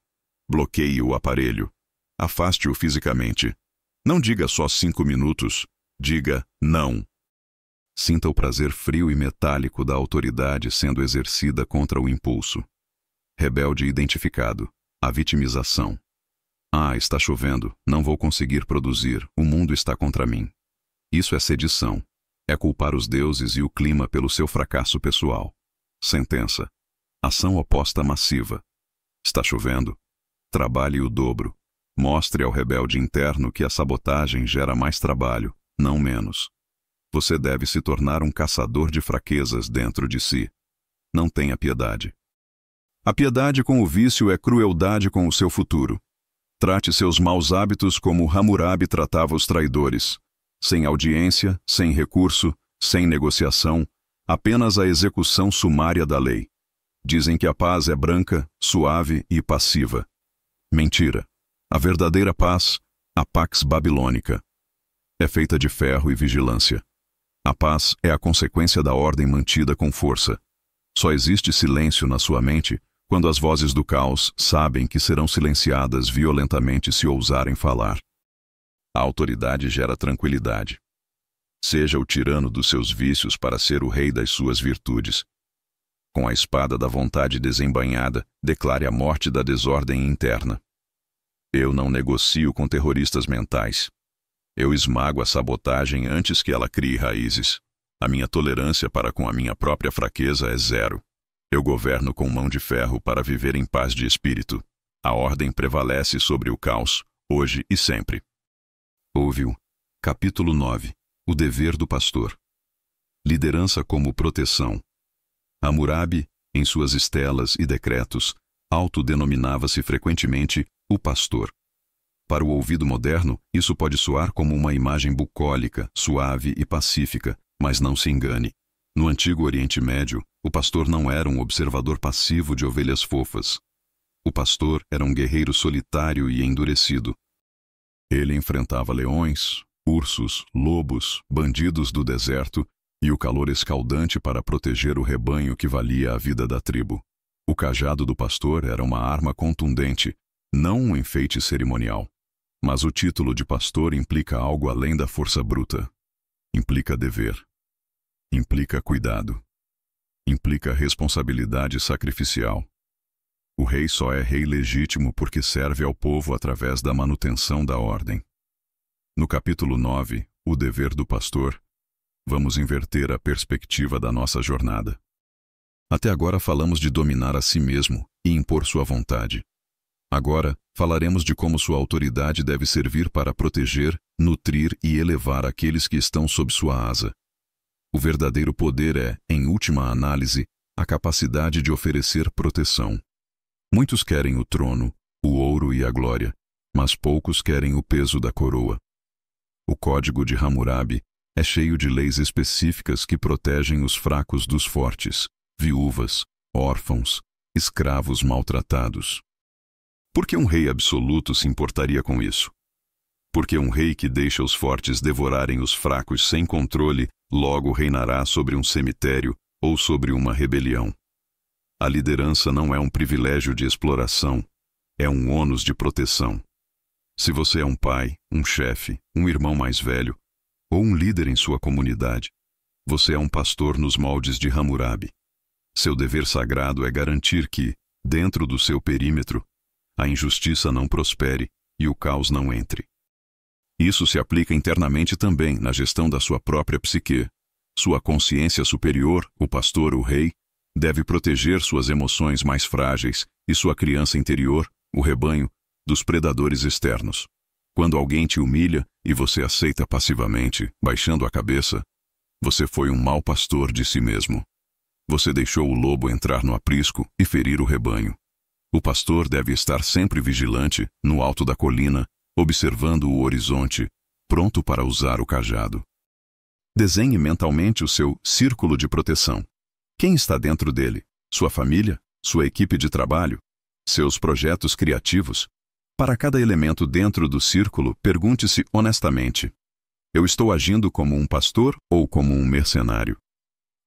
Bloqueie o aparelho. Afaste-o fisicamente. Não diga só 5 minutos. Diga não. Sinta o prazer frio e metálico da autoridade sendo exercida contra o impulso. Rebelde identificado. A vitimização. Ah, está chovendo. Não vou conseguir produzir. O mundo está contra mim. Isso é sedição. É culpar os deuses e o clima pelo seu fracasso pessoal. Sentença: ação oposta massiva. Está chovendo? Trabalhe o dobro. Mostre ao rebelde interno que a sabotagem gera mais trabalho, não menos. Você deve se tornar um caçador de fraquezas dentro de si. Não tenha piedade. A piedade com o vício é crueldade com o seu futuro. Trate seus maus hábitos como Hammurabi tratava os traidores. Sem audiência, sem recurso, sem negociação, apenas a execução sumária da lei. Dizem que a paz é branca, suave e passiva. Mentira. A verdadeira paz, a Pax Babilônica. é feita de ferro e vigilância. A paz é a consequência da ordem mantida com força. Só existe silêncio na sua mente quando as vozes do caos sabem que serão silenciadas violentamente se ousarem falar. A autoridade gera tranquilidade. Seja o tirano dos seus vícios para ser o rei das suas virtudes. Com a espada da vontade desembainhada, declare a morte da desordem interna. Eu não negocio com terroristas mentais. Eu esmago a sabotagem antes que ela crie raízes. A minha tolerância para com a minha própria fraqueza é zero. Eu governo com mão de ferro para viver em paz de espírito. A ordem prevalece sobre o caos, hoje e sempre. Ouve-o. Capítulo 9. O dever do pastor. Liderança como proteção. Hammurabi, em suas estelas e decretos, autodenominava-se frequentemente o pastor. Para o ouvido moderno, isso pode soar como uma imagem bucólica, suave e pacífica, mas não se engane. No antigo Oriente Médio, o pastor não era um observador passivo de ovelhas fofas. O pastor era um guerreiro solitário e endurecido. Ele enfrentava leões, ursos, lobos, bandidos do deserto e o calor escaldante para proteger o rebanho que valia a vida da tribo. O cajado do pastor era uma arma contundente, não um enfeite cerimonial. Mas o título de pastor implica algo além da força bruta. Implica dever. Implica cuidado. Implica responsabilidade sacrificial. O rei só é rei legítimo porque serve ao povo através da manutenção da ordem. No capítulo 9, o dever do pastor, vamos inverter a perspectiva da nossa jornada. Até agora falamos de dominar a si mesmo e impor sua vontade. Agora, falaremos de como sua autoridade deve servir para proteger, nutrir e elevar aqueles que estão sob sua asa. O verdadeiro poder é, em última análise, a capacidade de oferecer proteção. Muitos querem o trono, o ouro e a glória, mas poucos querem o peso da coroa. O Código de Hammurabi é cheio de leis específicas que protegem os fracos dos fortes, viúvas, órfãos, escravos maltratados. Por que um rei absoluto se importaria com isso? Porque um rei que deixa os fortes devorarem os fracos sem controle logo reinará sobre um cemitério ou sobre uma rebelião. A liderança não é um privilégio de exploração, é um ônus de proteção. Se você é um pai, um chefe, um irmão mais velho, ou um líder em sua comunidade, você é um pastor nos moldes de Hammurabi. Seu dever sagrado é garantir que, dentro do seu perímetro, a injustiça não prospere e o caos não entre. Isso se aplica internamente também na gestão da sua própria psique. Sua consciência superior, o pastor, o rei, deve proteger suas emoções mais frágeis e sua criança interior, o rebanho, dos predadores externos. Quando alguém te humilha e você aceita passivamente, baixando a cabeça, você foi um mau pastor de si mesmo. Você deixou o lobo entrar no aprisco e ferir o rebanho. O pastor deve estar sempre vigilante, no alto da colina, observando o horizonte, pronto para usar o cajado. Desenhe mentalmente o seu círculo de proteção. Quem está dentro dele? Sua família? Sua equipe de trabalho? Seus projetos criativos? Para cada elemento dentro do círculo, pergunte-se honestamente: eu estou agindo como um pastor ou como um mercenário?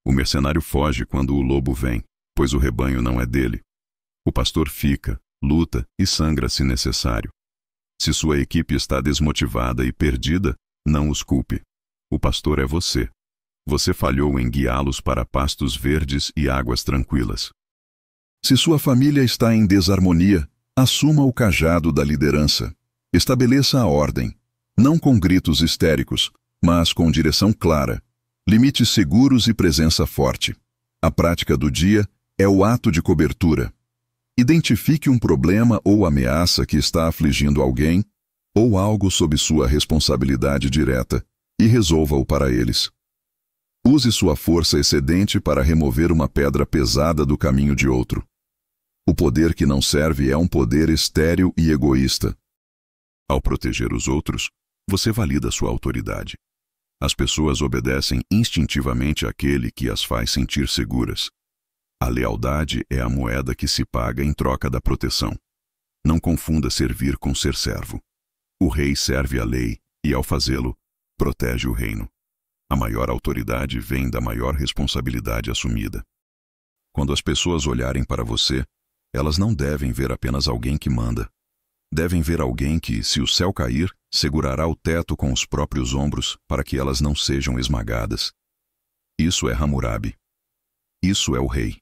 O mercenário foge quando o lobo vem, pois o rebanho não é dele. O pastor fica, luta e sangra se necessário. Se sua equipe está desmotivada e perdida, não os culpe. O pastor é você. Você falhou em guiá-los para pastos verdes e águas tranquilas. Se sua família está em desarmonia, assuma o cajado da liderança. Estabeleça a ordem, não com gritos histéricos, mas com direção clara. Limites seguros e presença forte. A prática do dia é o ato de cobertura. Identifique um problema ou ameaça que está afligindo alguém ou algo sob sua responsabilidade direta e resolva-o para eles. Use sua força excedente para remover uma pedra pesada do caminho de outro. O poder que não serve é um poder estéril e egoísta. Ao proteger os outros, você valida sua autoridade. As pessoas obedecem instintivamente àquele que as faz sentir seguras. A lealdade é a moeda que se paga em troca da proteção. Não confunda servir com ser servo. O rei serve a lei e, ao fazê-lo, protege o reino. A maior autoridade vem da maior responsabilidade assumida. Quando as pessoas olharem para você, elas não devem ver apenas alguém que manda. Devem ver alguém que, se o céu cair, segurará o teto com os próprios ombros para que elas não sejam esmagadas. Isso é Hammurabi. Isso é o rei.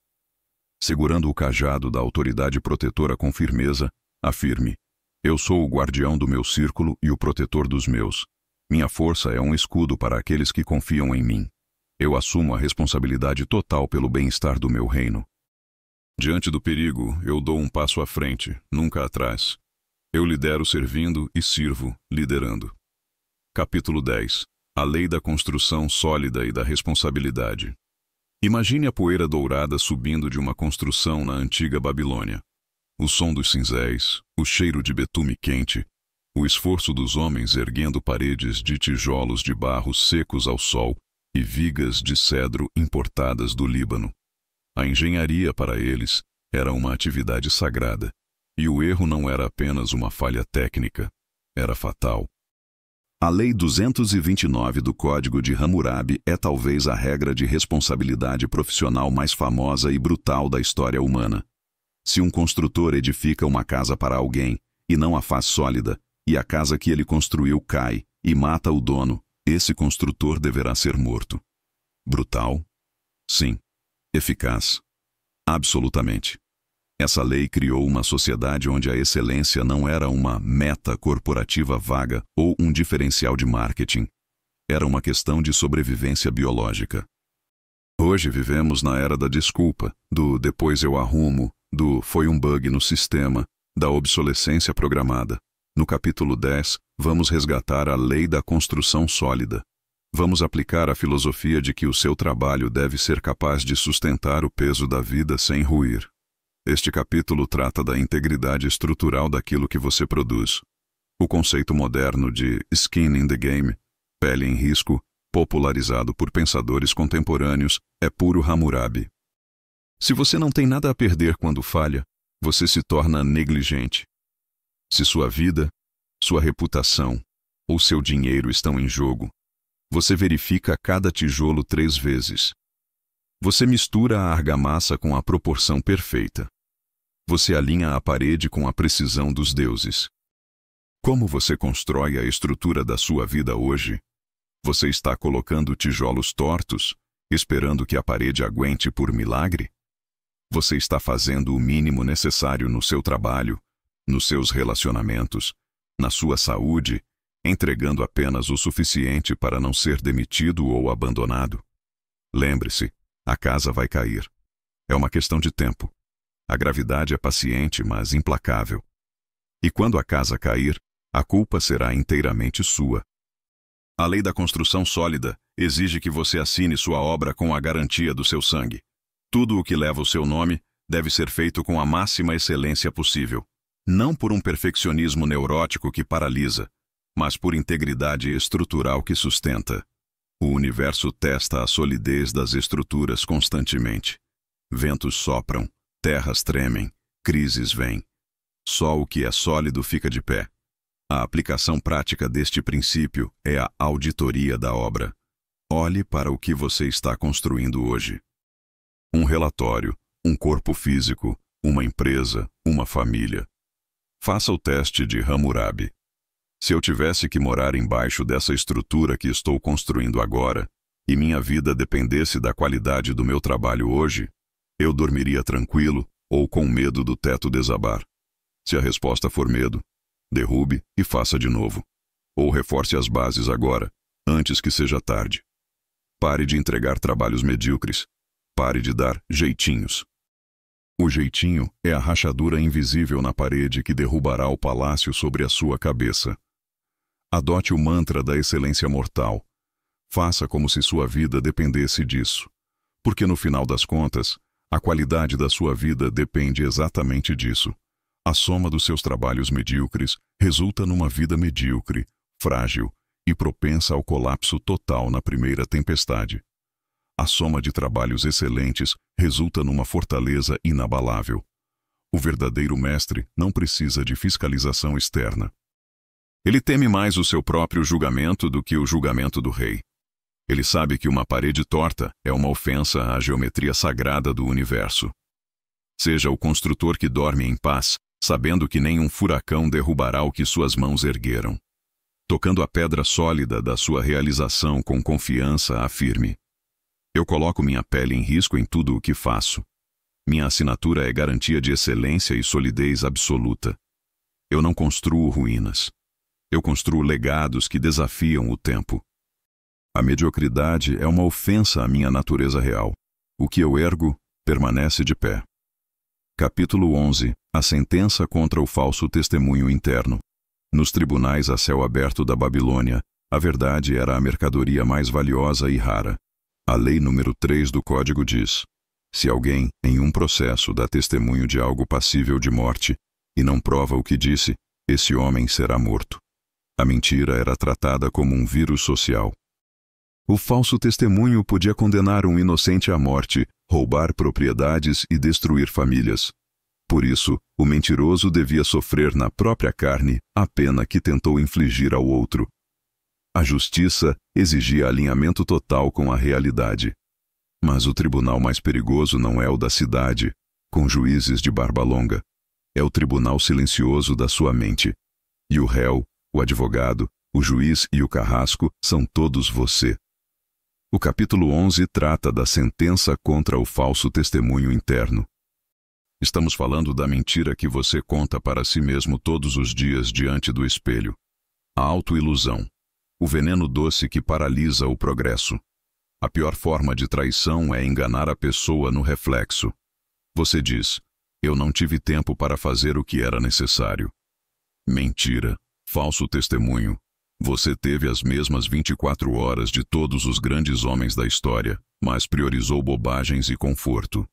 Segurando o cajado da autoridade protetora com firmeza, afirme: eu sou o guardião do meu círculo e o protetor dos meus. Minha força é um escudo para aqueles que confiam em mim. Eu assumo a responsabilidade total pelo bem-estar do meu reino. Diante do perigo, eu dou um passo à frente, nunca atrás. Eu lidero servindo e sirvo liderando. Capítulo 10. A lei da construção sólida e da responsabilidade. Imagine a poeira dourada subindo de uma construção na antiga Babilônia. O som dos cinzéis, o cheiro de betume quente, o esforço dos homens erguendo paredes de tijolos de barro secos ao sol e vigas de cedro importadas do Líbano. A engenharia para eles era uma atividade sagrada, e o erro não era apenas uma falha técnica, era fatal. A Lei 229 do Código de Hammurabi é talvez a regra de responsabilidade profissional mais famosa e brutal da história humana. Se um construtor edifica uma casa para alguém e não a faz sólida, e a casa que ele construiu cai e mata o dono, esse construtor deverá ser morto. Brutal? Sim. Eficaz? Absolutamente. Essa lei criou uma sociedade onde a excelência não era uma meta corporativa vaga ou um diferencial de marketing. Era uma questão de sobrevivência biológica. Hoje vivemos na era da desculpa, do depois eu arrumo, do foi um bug no sistema, da obsolescência programada. No capítulo 10, vamos resgatar a lei da construção sólida. Vamos aplicar a filosofia de que o seu trabalho deve ser capaz de sustentar o peso da vida sem ruir. Este capítulo trata da integridade estrutural daquilo que você produz. O conceito moderno de skin in the game, pele em risco, popularizado por pensadores contemporâneos, é puro Hammurabi. Se você não tem nada a perder quando falha, você se torna negligente. Se sua vida, sua reputação ou seu dinheiro estão em jogo, você verifica cada tijolo 3 vezes. Você mistura a argamassa com a proporção perfeita. Você alinha a parede com a precisão dos deuses. Como você constrói a estrutura da sua vida hoje? Você está colocando tijolos tortos, esperando que a parede aguente por milagre? Você está fazendo o mínimo necessário no seu trabalho, nos seus relacionamentos, na sua saúde, entregando apenas o suficiente para não ser demitido ou abandonado? Lembre-se, a casa vai cair. É uma questão de tempo. A gravidade é paciente, mas implacável. E quando a casa cair, a culpa será inteiramente sua. A lei da construção sólida exige que você assine sua obra com a garantia do seu sangue. Tudo o que leva o seu nome deve ser feito com a máxima excelência possível. Não por um perfeccionismo neurótico que paralisa, mas por integridade estrutural que sustenta. O universo testa a solidez das estruturas constantemente. Ventos sopram, terras tremem, crises vêm. Só o que é sólido fica de pé. A aplicação prática deste princípio é a auditoria da obra. Olhe para o que você está construindo hoje. Um relatório, um corpo físico, uma empresa, uma família. Faça o teste de Hammurabi. Se eu tivesse que morar embaixo dessa estrutura que estou construindo agora, e minha vida dependesse da qualidade do meu trabalho hoje, eu dormiria tranquilo ou com medo do teto desabar? Se a resposta for medo, derrube e faça de novo. Ou reforce as bases agora, antes que seja tarde. Pare de entregar trabalhos medíocres. Pare de dar jeitinhos. O jeitinho é a rachadura invisível na parede que derrubará o palácio sobre a sua cabeça. Adote o mantra da excelência mortal. Faça como se sua vida dependesse disso. Porque no final das contas, a qualidade da sua vida depende exatamente disso. A soma dos seus trabalhos medíocres resulta numa vida medíocre, frágil e propensa ao colapso total na primeira tempestade. A soma de trabalhos excelentes resulta numa fortaleza inabalável. O verdadeiro mestre não precisa de fiscalização externa. Ele teme mais o seu próprio julgamento do que o julgamento do rei. Ele sabe que uma parede torta é uma ofensa à geometria sagrada do universo. Seja o construtor que dorme em paz, sabendo que nenhum furacão derrubará o que suas mãos ergueram. Tocando a pedra sólida da sua realização com confiança, afirme: eu coloco minha pele em risco em tudo o que faço. Minha assinatura é garantia de excelência e solidez absoluta. Eu não construo ruínas. Eu construo legados que desafiam o tempo. A mediocridade é uma ofensa à minha natureza real. O que eu ergo permanece de pé. Capítulo 11. A sentença contra o falso testemunho interno. Nos tribunais a céu aberto da Babilônia, a verdade era a mercadoria mais valiosa e rara. A lei número 3 do Código diz: se alguém, em um processo, dá testemunho de algo passível de morte e não prova o que disse, esse homem será morto. A mentira era tratada como um vírus social. O falso testemunho podia condenar um inocente à morte, roubar propriedades e destruir famílias. Por isso, o mentiroso devia sofrer na própria carne a pena que tentou infligir ao outro. A justiça exigia alinhamento total com a realidade. Mas o tribunal mais perigoso não é o da cidade, com juízes de barba longa. É o tribunal silencioso da sua mente. E o réu, o advogado, o juiz e o carrasco são todos você. O capítulo 11 trata da sentença contra o falso testemunho interno. Estamos falando da mentira que você conta para si mesmo todos os dias diante do espelho. A autoilusão. O veneno doce que paralisa o progresso. A pior forma de traição é enganar a pessoa no reflexo. Você diz: eu não tive tempo para fazer o que era necessário. Mentira. Falso testemunho. Você teve as mesmas 24 horas de todos os grandes homens da história, mas priorizou bobagens e conforto.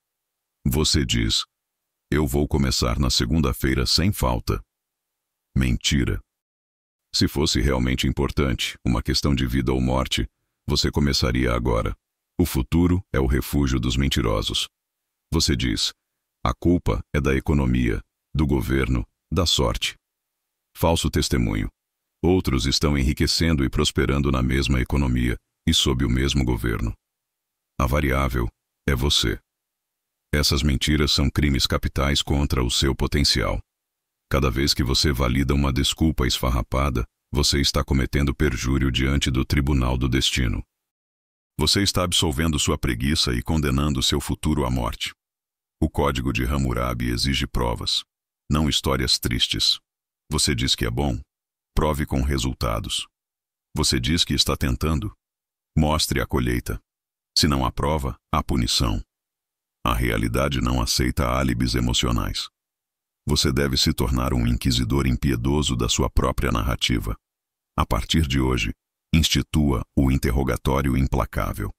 Você diz: eu vou começar na segunda-feira sem falta. Mentira. Se fosse realmente importante, uma questão de vida ou morte, você começaria agora. O futuro é o refúgio dos mentirosos. Você diz: a culpa é da economia, do governo, da sorte. Falso testemunho. Outros estão enriquecendo e prosperando na mesma economia e sob o mesmo governo. A variável é você. Essas mentiras são crimes capitais contra o seu potencial. Cada vez que você valida uma desculpa esfarrapada, você está cometendo perjúrio diante do tribunal do destino. Você está absolvendo sua preguiça e condenando seu futuro à morte. O Código de Hammurabi exige provas, não histórias tristes. Você diz que é bom? Prove com resultados. Você diz que está tentando? Mostre a colheita. Se não há prova, há punição. A realidade não aceita álibis emocionais. Você deve se tornar um inquisidor impiedoso da sua própria narrativa. A partir de hoje, institua o interrogatório implacável.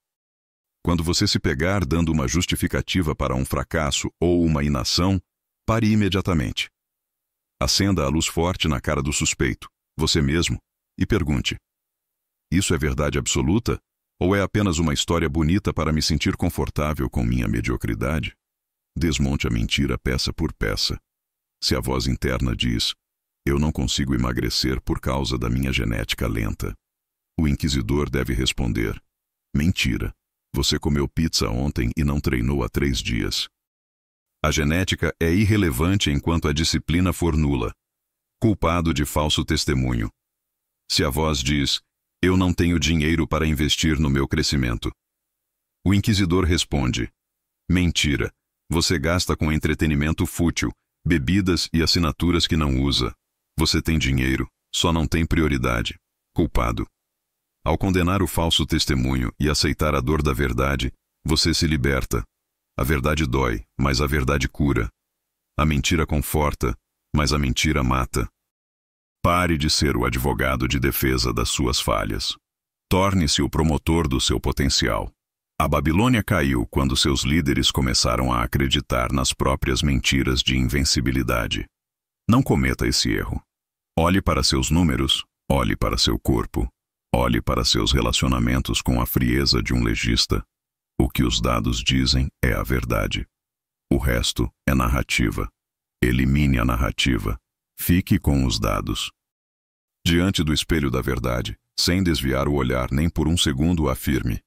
Quando você se pegar dando uma justificativa para um fracasso ou uma inação, pare imediatamente. Acenda a luz forte na cara do suspeito, você mesmo, e pergunte: isso é verdade absoluta? Ou é apenas uma história bonita para me sentir confortável com minha mediocridade? Desmonte a mentira peça por peça. Se a voz interna diz: eu não consigo emagrecer por causa da minha genética lenta, o inquisidor deve responder: mentira, você comeu pizza ontem e não treinou há 3 dias. A genética é irrelevante enquanto a disciplina for nula. Culpado de falso testemunho. Se a voz diz: eu não tenho dinheiro para investir no meu crescimento, o inquisidor responde: mentira, você gasta com entretenimento fútil, bebidas e assinaturas que não usa. Você tem dinheiro, só não tem prioridade. Culpado. Ao condenar o falso testemunho e aceitar a dor da verdade, você se liberta. A verdade dói, mas a verdade cura. A mentira conforta, mas a mentira mata. Pare de ser o advogado de defesa das suas falhas. Torne-se o promotor do seu potencial. A Babilônia caiu quando seus líderes começaram a acreditar nas próprias mentiras de invencibilidade. Não cometa esse erro. Olhe para seus números, olhe para seu corpo, olhe para seus relacionamentos com a frieza de um legista. O que os dados dizem é a verdade. O resto é narrativa. Elimine a narrativa. Fique com os dados. Diante do espelho da verdade, sem desviar o olhar nem por um segundo, afirme: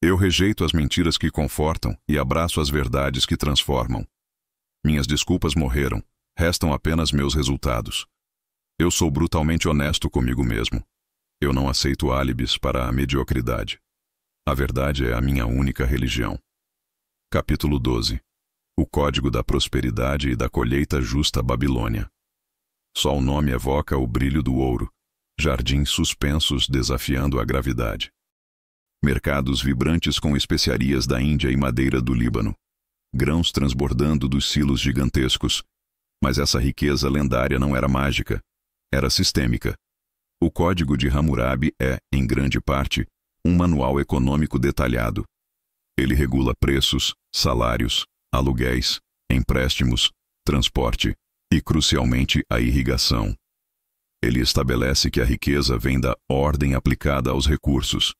eu rejeito as mentiras que confortam e abraço as verdades que transformam. Minhas desculpas morreram, restam apenas meus resultados. Eu sou brutalmente honesto comigo mesmo. Eu não aceito álibis para a mediocridade. A verdade é a minha única religião. Capítulo 12. O Código da Prosperidade e da Colheita Justa Babilônia. Só o nome evoca o brilho do ouro, jardins suspensos desafiando a gravidade. Mercados vibrantes com especiarias da Índia e madeira do Líbano. Grãos transbordando dos silos gigantescos. Mas essa riqueza lendária não era mágica, era sistêmica. O Código de Hammurabi é, em grande parte, um manual econômico detalhado. Ele regula preços, salários, aluguéis, empréstimos, transporte e, crucialmente, a irrigação. Ele estabelece que a riqueza vem da ordem aplicada aos recursos.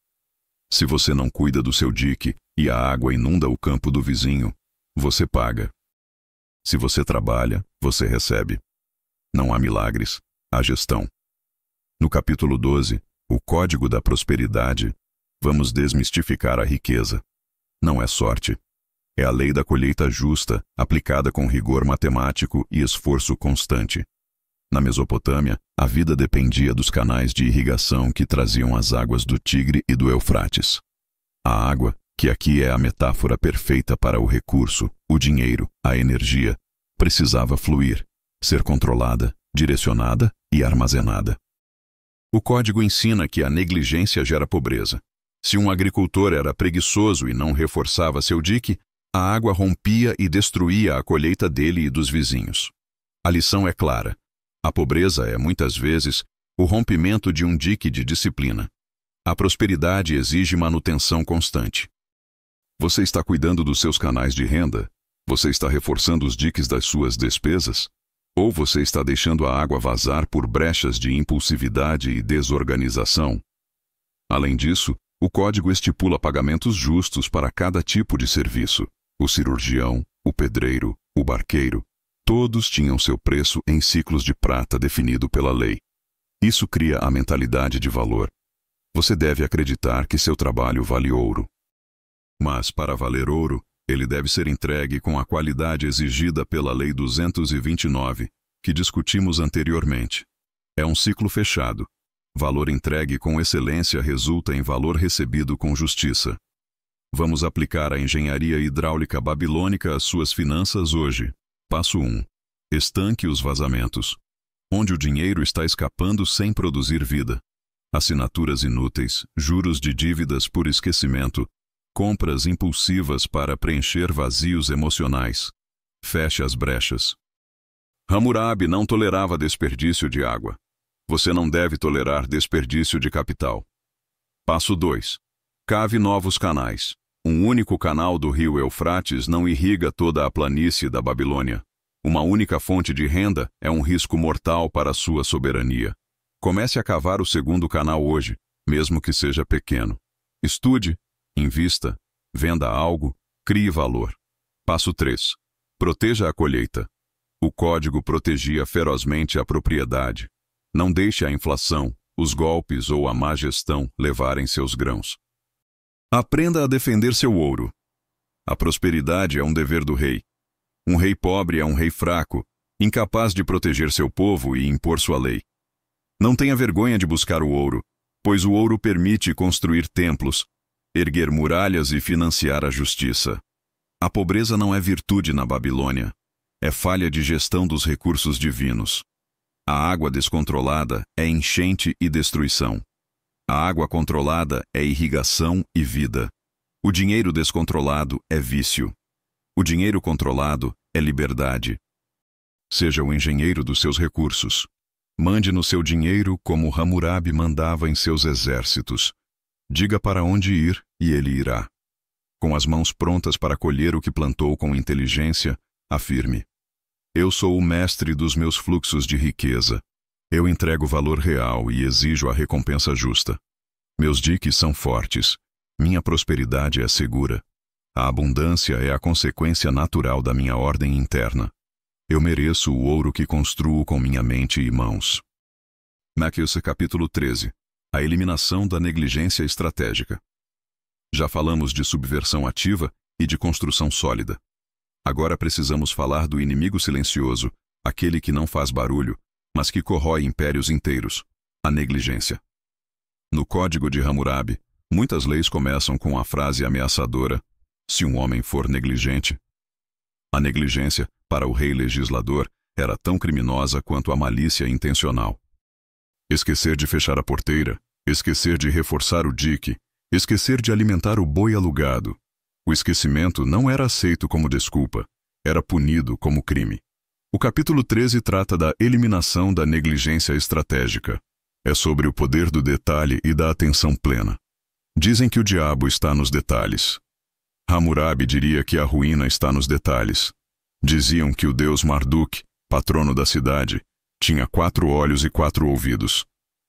Se você não cuida do seu dique e a água inunda o campo do vizinho, você paga. Se você trabalha, você recebe. Não há milagres, há gestão. No capítulo 12, o Código da Prosperidade, vamos desmistificar a riqueza. Não é sorte. É a lei da colheita justa, aplicada com rigor matemático e esforço constante. Na Mesopotâmia, a vida dependia dos canais de irrigação que traziam as águas do Tigre e do Eufrates. A água, que aqui é a metáfora perfeita para o recurso, o dinheiro, a energia, precisava fluir, ser controlada, direcionada e armazenada. O código ensina que a negligência gera pobreza. Se um agricultor era preguiçoso e não reforçava seu dique, a água rompia e destruía a colheita dele e dos vizinhos. A lição é clara. A pobreza é, muitas vezes, o rompimento de um dique de disciplina. A prosperidade exige manutenção constante. Você está cuidando dos seus canais de renda? Você está reforçando os diques das suas despesas? Ou você está deixando a água vazar por brechas de impulsividade e desorganização? Além disso, o código estipula pagamentos justos para cada tipo de serviço. O cirurgião, o pedreiro, o barqueiro, todos tinham seu preço em ciclos de prata definido pela lei. Isso cria a mentalidade de valor. Você deve acreditar que seu trabalho vale ouro. Mas, para valer ouro, ele deve ser entregue com a qualidade exigida pela Lei 229, que discutimos anteriormente. É um ciclo fechado. Valor entregue com excelência resulta em valor recebido com justiça. Vamos aplicar a engenharia hidráulica babilônica às suas finanças hoje. Passo 1. Estanque os vazamentos. Onde o dinheiro está escapando sem produzir vida. Assinaturas inúteis, juros de dívidas por esquecimento, compras impulsivas para preencher vazios emocionais. Feche as brechas. Hammurabi não tolerava desperdício de água. Você não deve tolerar desperdício de capital. Passo 2. Cave novos canais. Um único canal do rio Eufrates não irriga toda a planície da Babilônia. Uma única fonte de renda é um risco mortal para a sua soberania. Comece a cavar o segundo canal hoje, mesmo que seja pequeno. Estude, invista, venda algo, crie valor. Passo 3. Proteja a colheita. O código protegia ferozmente a propriedade. Não deixe a inflação, os golpes ou a má gestão levarem seus grãos. Aprenda a defender seu ouro. A prosperidade é um dever do rei. Um rei pobre é um rei fraco, incapaz de proteger seu povo e impor sua lei. Não tenha vergonha de buscar o ouro, pois o ouro permite construir templos, erguer muralhas e financiar a justiça. A pobreza não é virtude na Babilônia. É falha de gestão dos recursos divinos. A água descontrolada é enchente e destruição. A água controlada é irrigação e vida. O dinheiro descontrolado é vício. O dinheiro controlado é liberdade. Seja o engenheiro dos seus recursos. Mande no seu dinheiro como Hammurabi mandava em seus exércitos. Diga para onde ir e ele irá. Com as mãos prontas para colher o que plantou com inteligência, afirme: eu sou o mestre dos meus fluxos de riqueza. Eu entrego valor real e exijo a recompensa justa. Meus diques são fortes. Minha prosperidade é segura. A abundância é a consequência natural da minha ordem interna. Eu mereço o ouro que construo com minha mente e mãos. Mateus capítulo 13. A eliminação da negligência estratégica. Já falamos de subversão ativa e de construção sólida. Agora precisamos falar do inimigo silencioso, aquele que não faz barulho, mas que corrói impérios inteiros, a negligência. No Código de Hammurabi, muitas leis começam com a frase ameaçadora: se um homem for negligente. A negligência, para o rei legislador, era tão criminosa quanto a malícia intencional. Esquecer de fechar a porteira, esquecer de reforçar o dique, esquecer de alimentar o boi alugado. O esquecimento não era aceito como desculpa, era punido como crime. O capítulo 13 trata da eliminação da negligência estratégica. É sobre o poder do detalhe e da atenção plena. Dizem que o diabo está nos detalhes. Hammurabi diria que a ruína está nos detalhes. Diziam que o deus Marduk, patrono da cidade, tinha 4 olhos e 4 ouvidos.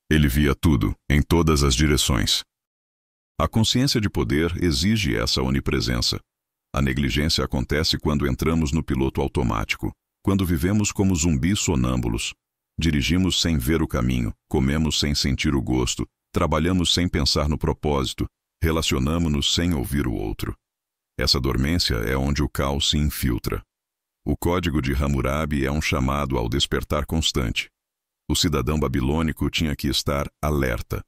Ele via tudo, em todas as direções. A consciência de poder exige essa onipresença. A negligência acontece quando entramos no piloto automático, quando vivemos como zumbis sonâmbulos. Dirigimos sem ver o caminho, comemos sem sentir o gosto, trabalhamos sem pensar no propósito, relacionamo-nos sem ouvir o outro. Essa dormência é onde o caos se infiltra. O Código de Hammurabi é um chamado ao despertar constante. O cidadão babilônico tinha que estar alerta,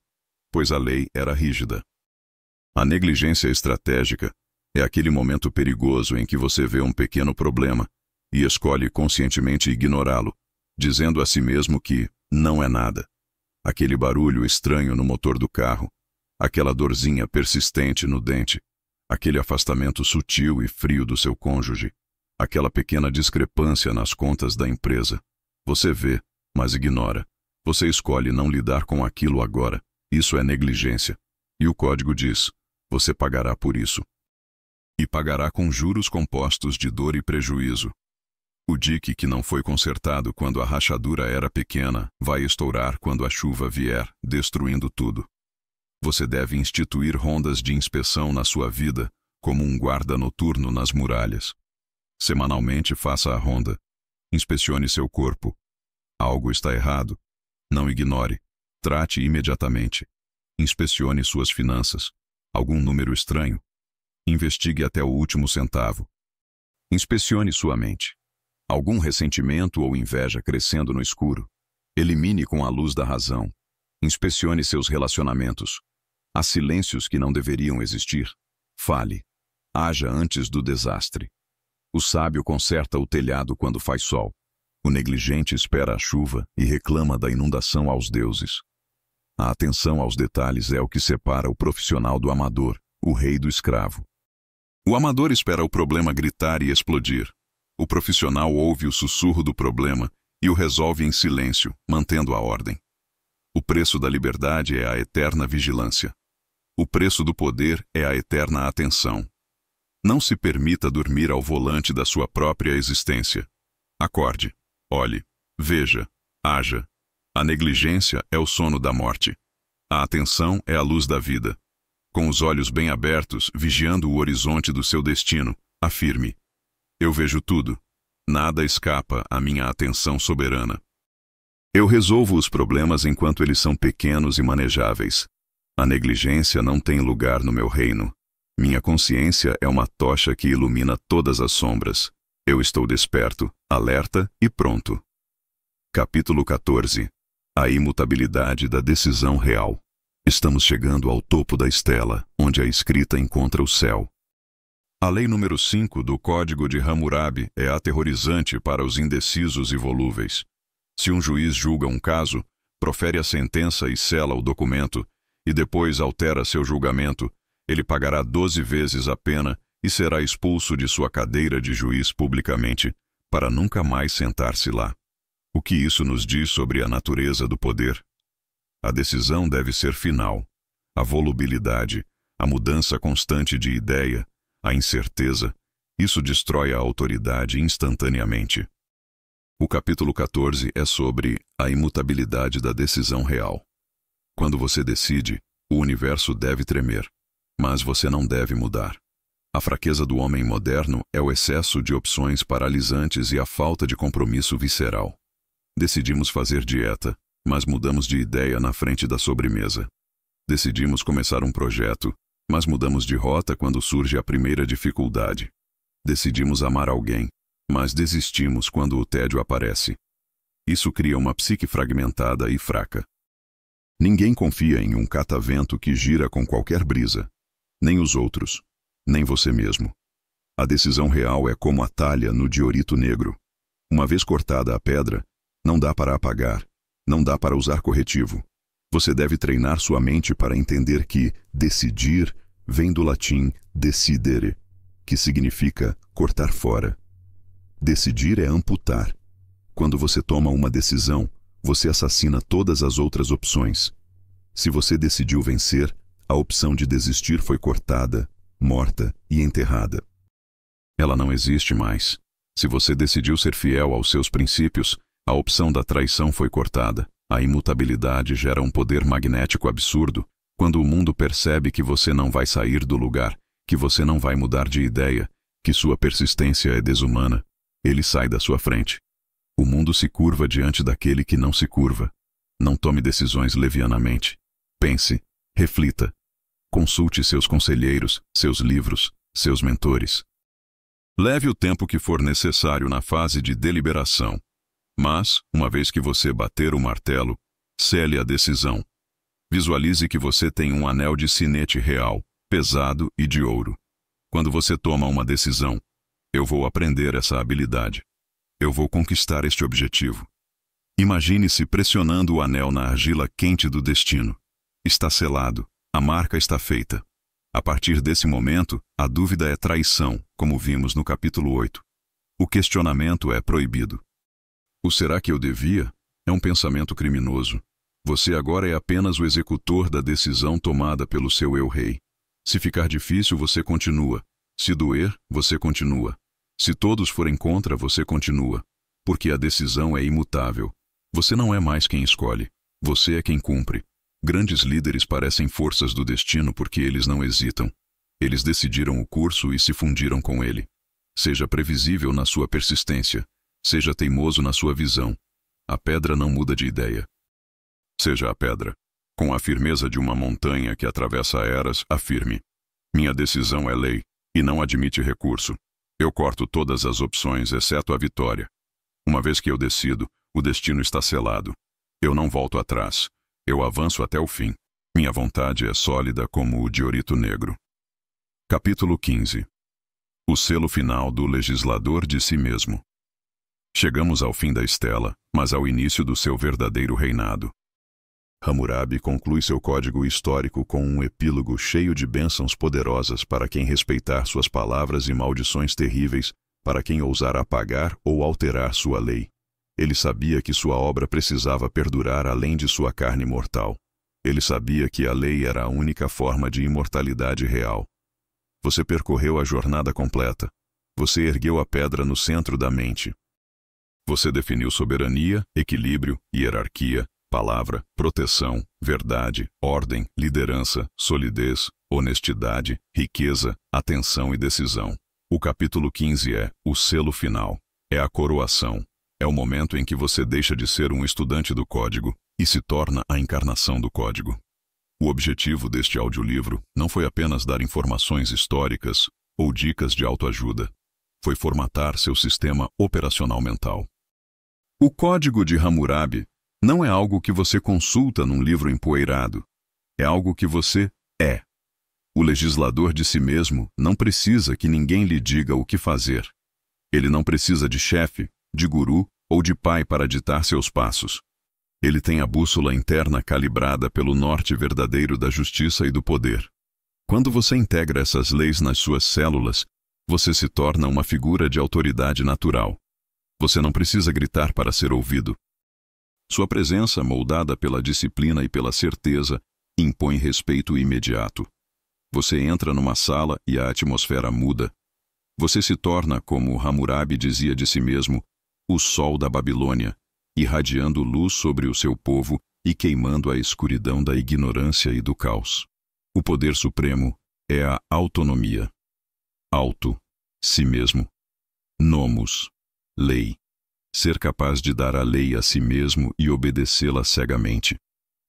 pois a lei era rígida. A negligência estratégica é aquele momento perigoso em que você vê um pequeno problema e escolhe conscientemente ignorá-lo, dizendo a si mesmo que não é nada. Aquele barulho estranho no motor do carro, aquela dorzinha persistente no dente, aquele afastamento sutil e frio do seu cônjuge, aquela pequena discrepância nas contas da empresa. Você vê, mas ignora. Você escolhe não lidar com aquilo agora. Isso é negligência. E o código diz: você pagará por isso. E pagará com juros compostos de dor e prejuízo. O dique que não foi consertado quando a rachadura era pequena vai estourar quando a chuva vier, destruindo tudo. Você deve instituir rondas de inspeção na sua vida, como um guarda noturno nas muralhas. Semanalmente faça a ronda. Inspecione seu corpo. Algo está errado. Não ignore. Trate imediatamente. Inspecione suas finanças. Algum número estranho. Investigue até o último centavo. Inspecione sua mente. Algum ressentimento ou inveja crescendo no escuro. Elimine com a luz da razão. Inspecione seus relacionamentos. Há silêncios que não deveriam existir. Fale. Haja antes do desastre. O sábio conserta o telhado quando faz sol. O negligente espera a chuva e reclama da inundação aos deuses. A atenção aos detalhes é o que separa o profissional do amador, o rei do escravo. O amador espera o problema gritar e explodir. O profissional ouve o sussurro do problema e o resolve em silêncio, mantendo a ordem. O preço da liberdade é a eterna vigilância. O preço do poder é a eterna atenção. Não se permita dormir ao volante da sua própria existência. Acorde, olhe, veja, haja. A negligência é o sono da morte. A atenção é a luz da vida. Com os olhos bem abertos, vigiando o horizonte do seu destino, afirme: eu vejo tudo. Nada escapa à minha atenção soberana. Eu resolvo os problemas enquanto eles são pequenos e manejáveis. A negligência não tem lugar no meu reino. Minha consciência é uma tocha que ilumina todas as sombras. Eu estou desperto, alerta e pronto. Capítulo 14. A imutabilidade da decisão real. Estamos chegando ao topo da estela, onde a escrita encontra o céu. A lei número 5 do Código de Hammurabi é aterrorizante para os indecisos e volúveis. Se um juiz julga um caso, profere a sentença e sela o documento, e depois altera seu julgamento, ele pagará 12 vezes a pena e será expulso de sua cadeira de juiz publicamente, para nunca mais sentar-se lá. O que isso nos diz sobre a natureza do poder? A decisão deve ser final. A volubilidade, a mudança constante de ideia, a incerteza, isso destrói a autoridade instantaneamente. O capítulo 14 é sobre a imutabilidade da decisão real. Quando você decide, o universo deve tremer, mas você não deve mudar. A fraqueza do homem moderno é o excesso de opções paralisantes e a falta de compromisso visceral. Decidimos fazer dieta, mas mudamos de ideia na frente da sobremesa. Decidimos começar um projeto, mas mudamos de rota quando surge a primeira dificuldade. Decidimos amar alguém, mas desistimos quando o tédio aparece. Isso cria uma psique fragmentada e fraca. Ninguém confia em um catavento que gira com qualquer brisa. Nem os outros, nem você mesmo. A decisão real é como a talha no diorito negro. Uma vez cortada a pedra, não dá para apagar, não dá para usar corretivo. Você deve treinar sua mente para entender que decidir vem do latim decidere, que significa cortar fora. Decidir é amputar. Quando você toma uma decisão, você assassina todas as outras opções. Se você decidiu vencer, a opção de desistir foi cortada, morta e enterrada. Ela não existe mais. Se você decidiu ser fiel aos seus princípios, a opção da traição foi cortada. A imutabilidade gera um poder magnético absurdo. Quando o mundo percebe que você não vai sair do lugar, que você não vai mudar de ideia, que sua persistência é desumana, ele sai da sua frente. O mundo se curva diante daquele que não se curva. Não tome decisões levianamente. Pense, reflita. Consulte seus conselheiros, seus livros, seus mentores. Leve o tempo que for necessário na fase de deliberação. Mas, uma vez que você bater o martelo, sele a decisão. Visualize que você tem um anel de sinete real, pesado e de ouro. Quando você toma uma decisão, eu vou aprender essa habilidade. Eu vou conquistar este objetivo. Imagine-se pressionando o anel na argila quente do destino. Está selado, a marca está feita. A partir desse momento, a dúvida é traição, como vimos no capítulo 8. O questionamento é proibido. O será que eu devia? É um pensamento criminoso. Você agora é apenas o executor da decisão tomada pelo seu eu-rei. Se ficar difícil, você continua. Se doer, você continua. Se todos forem contra, você continua. Porque a decisão é imutável. Você não é mais quem escolhe. Você é quem cumpre. Grandes líderes parecem forças do destino porque eles não hesitam. Eles decidiram o curso e se fundiram com ele. Seja previsível na sua persistência. Seja teimoso na sua visão. A pedra não muda de ideia. Seja a pedra. Com a firmeza de uma montanha que atravessa eras, afirme: minha decisão é lei, e não admite recurso. Eu corto todas as opções, exceto a vitória. Uma vez que eu decido, o destino está selado. Eu não volto atrás. Eu avanço até o fim. Minha vontade é sólida como o diorito negro. Capítulo 15. O selo final do legislador de si mesmo. Chegamos ao fim da estela, mas ao início do seu verdadeiro reinado. Hammurabi conclui seu código histórico com um epílogo cheio de bênçãos poderosas para quem respeitar suas palavras e maldições terríveis para quem ousar apagar ou alterar sua lei. Ele sabia que sua obra precisava perdurar além de sua carne mortal. Ele sabia que a lei era a única forma de imortalidade real. Você percorreu a jornada completa. Você ergueu a pedra no centro da mente. Você definiu soberania, equilíbrio, hierarquia, palavra, proteção, verdade, ordem, liderança, solidez, honestidade, riqueza, atenção e decisão. O capítulo 15 é o selo final. É a coroação. É o momento em que você deixa de ser um estudante do código e se torna a encarnação do código. O objetivo deste audiolivro não foi apenas dar informações históricas ou dicas de autoajuda. Foi formatar seu sistema operacional mental. O código de Hammurabi não é algo que você consulta num livro empoeirado. É algo que você é. O legislador de si mesmo não precisa que ninguém lhe diga o que fazer. Ele não precisa de chefe, de guru ou de pai para ditar seus passos. Ele tem a bússola interna calibrada pelo norte verdadeiro da justiça e do poder. Quando você integra essas leis nas suas células, você se torna uma figura de autoridade natural. Você não precisa gritar para ser ouvido. Sua presença, moldada pela disciplina e pela certeza, impõe respeito imediato. Você entra numa sala e a atmosfera muda. Você se torna, como Hammurabi dizia de si mesmo, o sol da Babilônia, irradiando luz sobre o seu povo e queimando a escuridão da ignorância e do caos. O poder supremo é a autonomia. Auto, si mesmo. Nomos, lei. ser capaz de dar a lei a si mesmo e obedecê-la cegamente.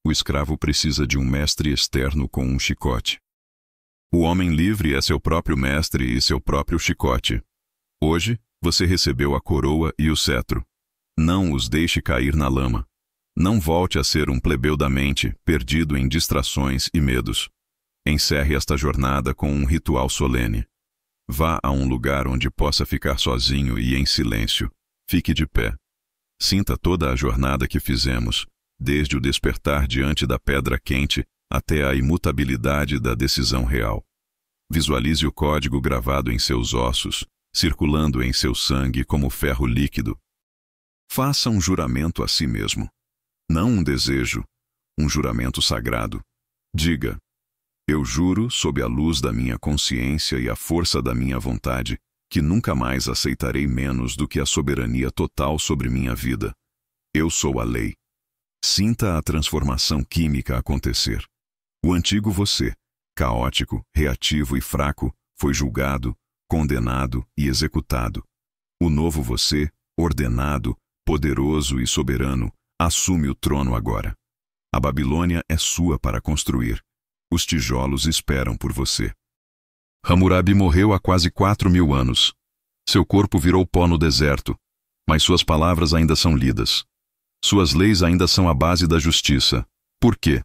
O escravo precisa de um mestre externo com um chicote. O homem livre é seu próprio mestre e seu próprio chicote. Hoje, você recebeu a coroa e o cetro. Não os deixe cair na lama. Não volte a ser um plebeu da mente, perdido em distrações e medos. Encerre esta jornada com um ritual solene. Vá a um lugar onde possa ficar sozinho e em silêncio. Fique de pé. Sinta toda a jornada que fizemos, desde o despertar diante da pedra quente até a imutabilidade da decisão real. Visualize o código gravado em seus ossos, circulando em seu sangue como ferro líquido. Faça um juramento a si mesmo. Não um desejo, um juramento sagrado. Diga: eu juro, sob a luz da minha consciência e a força da minha vontade, que nunca mais aceitarei menos do que a soberania total sobre minha vida. Eu sou a lei. Sinta a transformação química acontecer. O antigo você, caótico, reativo e fraco, foi julgado, condenado e executado. O novo você, ordenado, poderoso e soberano, assume o trono agora. A Babilônia é sua para construir. Os tijolos esperam por você. Hammurabi morreu há quase 4.000 anos. Seu corpo virou pó no deserto, mas suas palavras ainda são lidas. Suas leis ainda são a base da justiça. Por quê?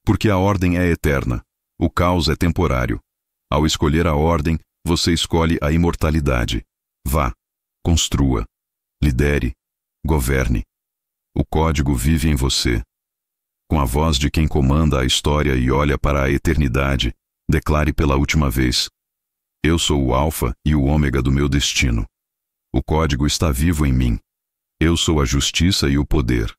Porque a ordem é eterna. O caos é temporário. Ao escolher a ordem, você escolhe a imortalidade. Vá, construa, lidere, governe. O código vive em você. Com a voz de quem comanda a história e olha para a eternidade, declare pela última vez: eu sou o alfa e o ômega do meu destino. O código está vivo em mim. Eu sou a justiça e o poder.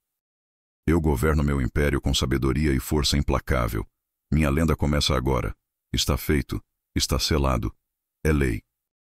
Eu governo meu império com sabedoria e força implacável. Minha lenda começa agora. Está feito. Está selado. É lei.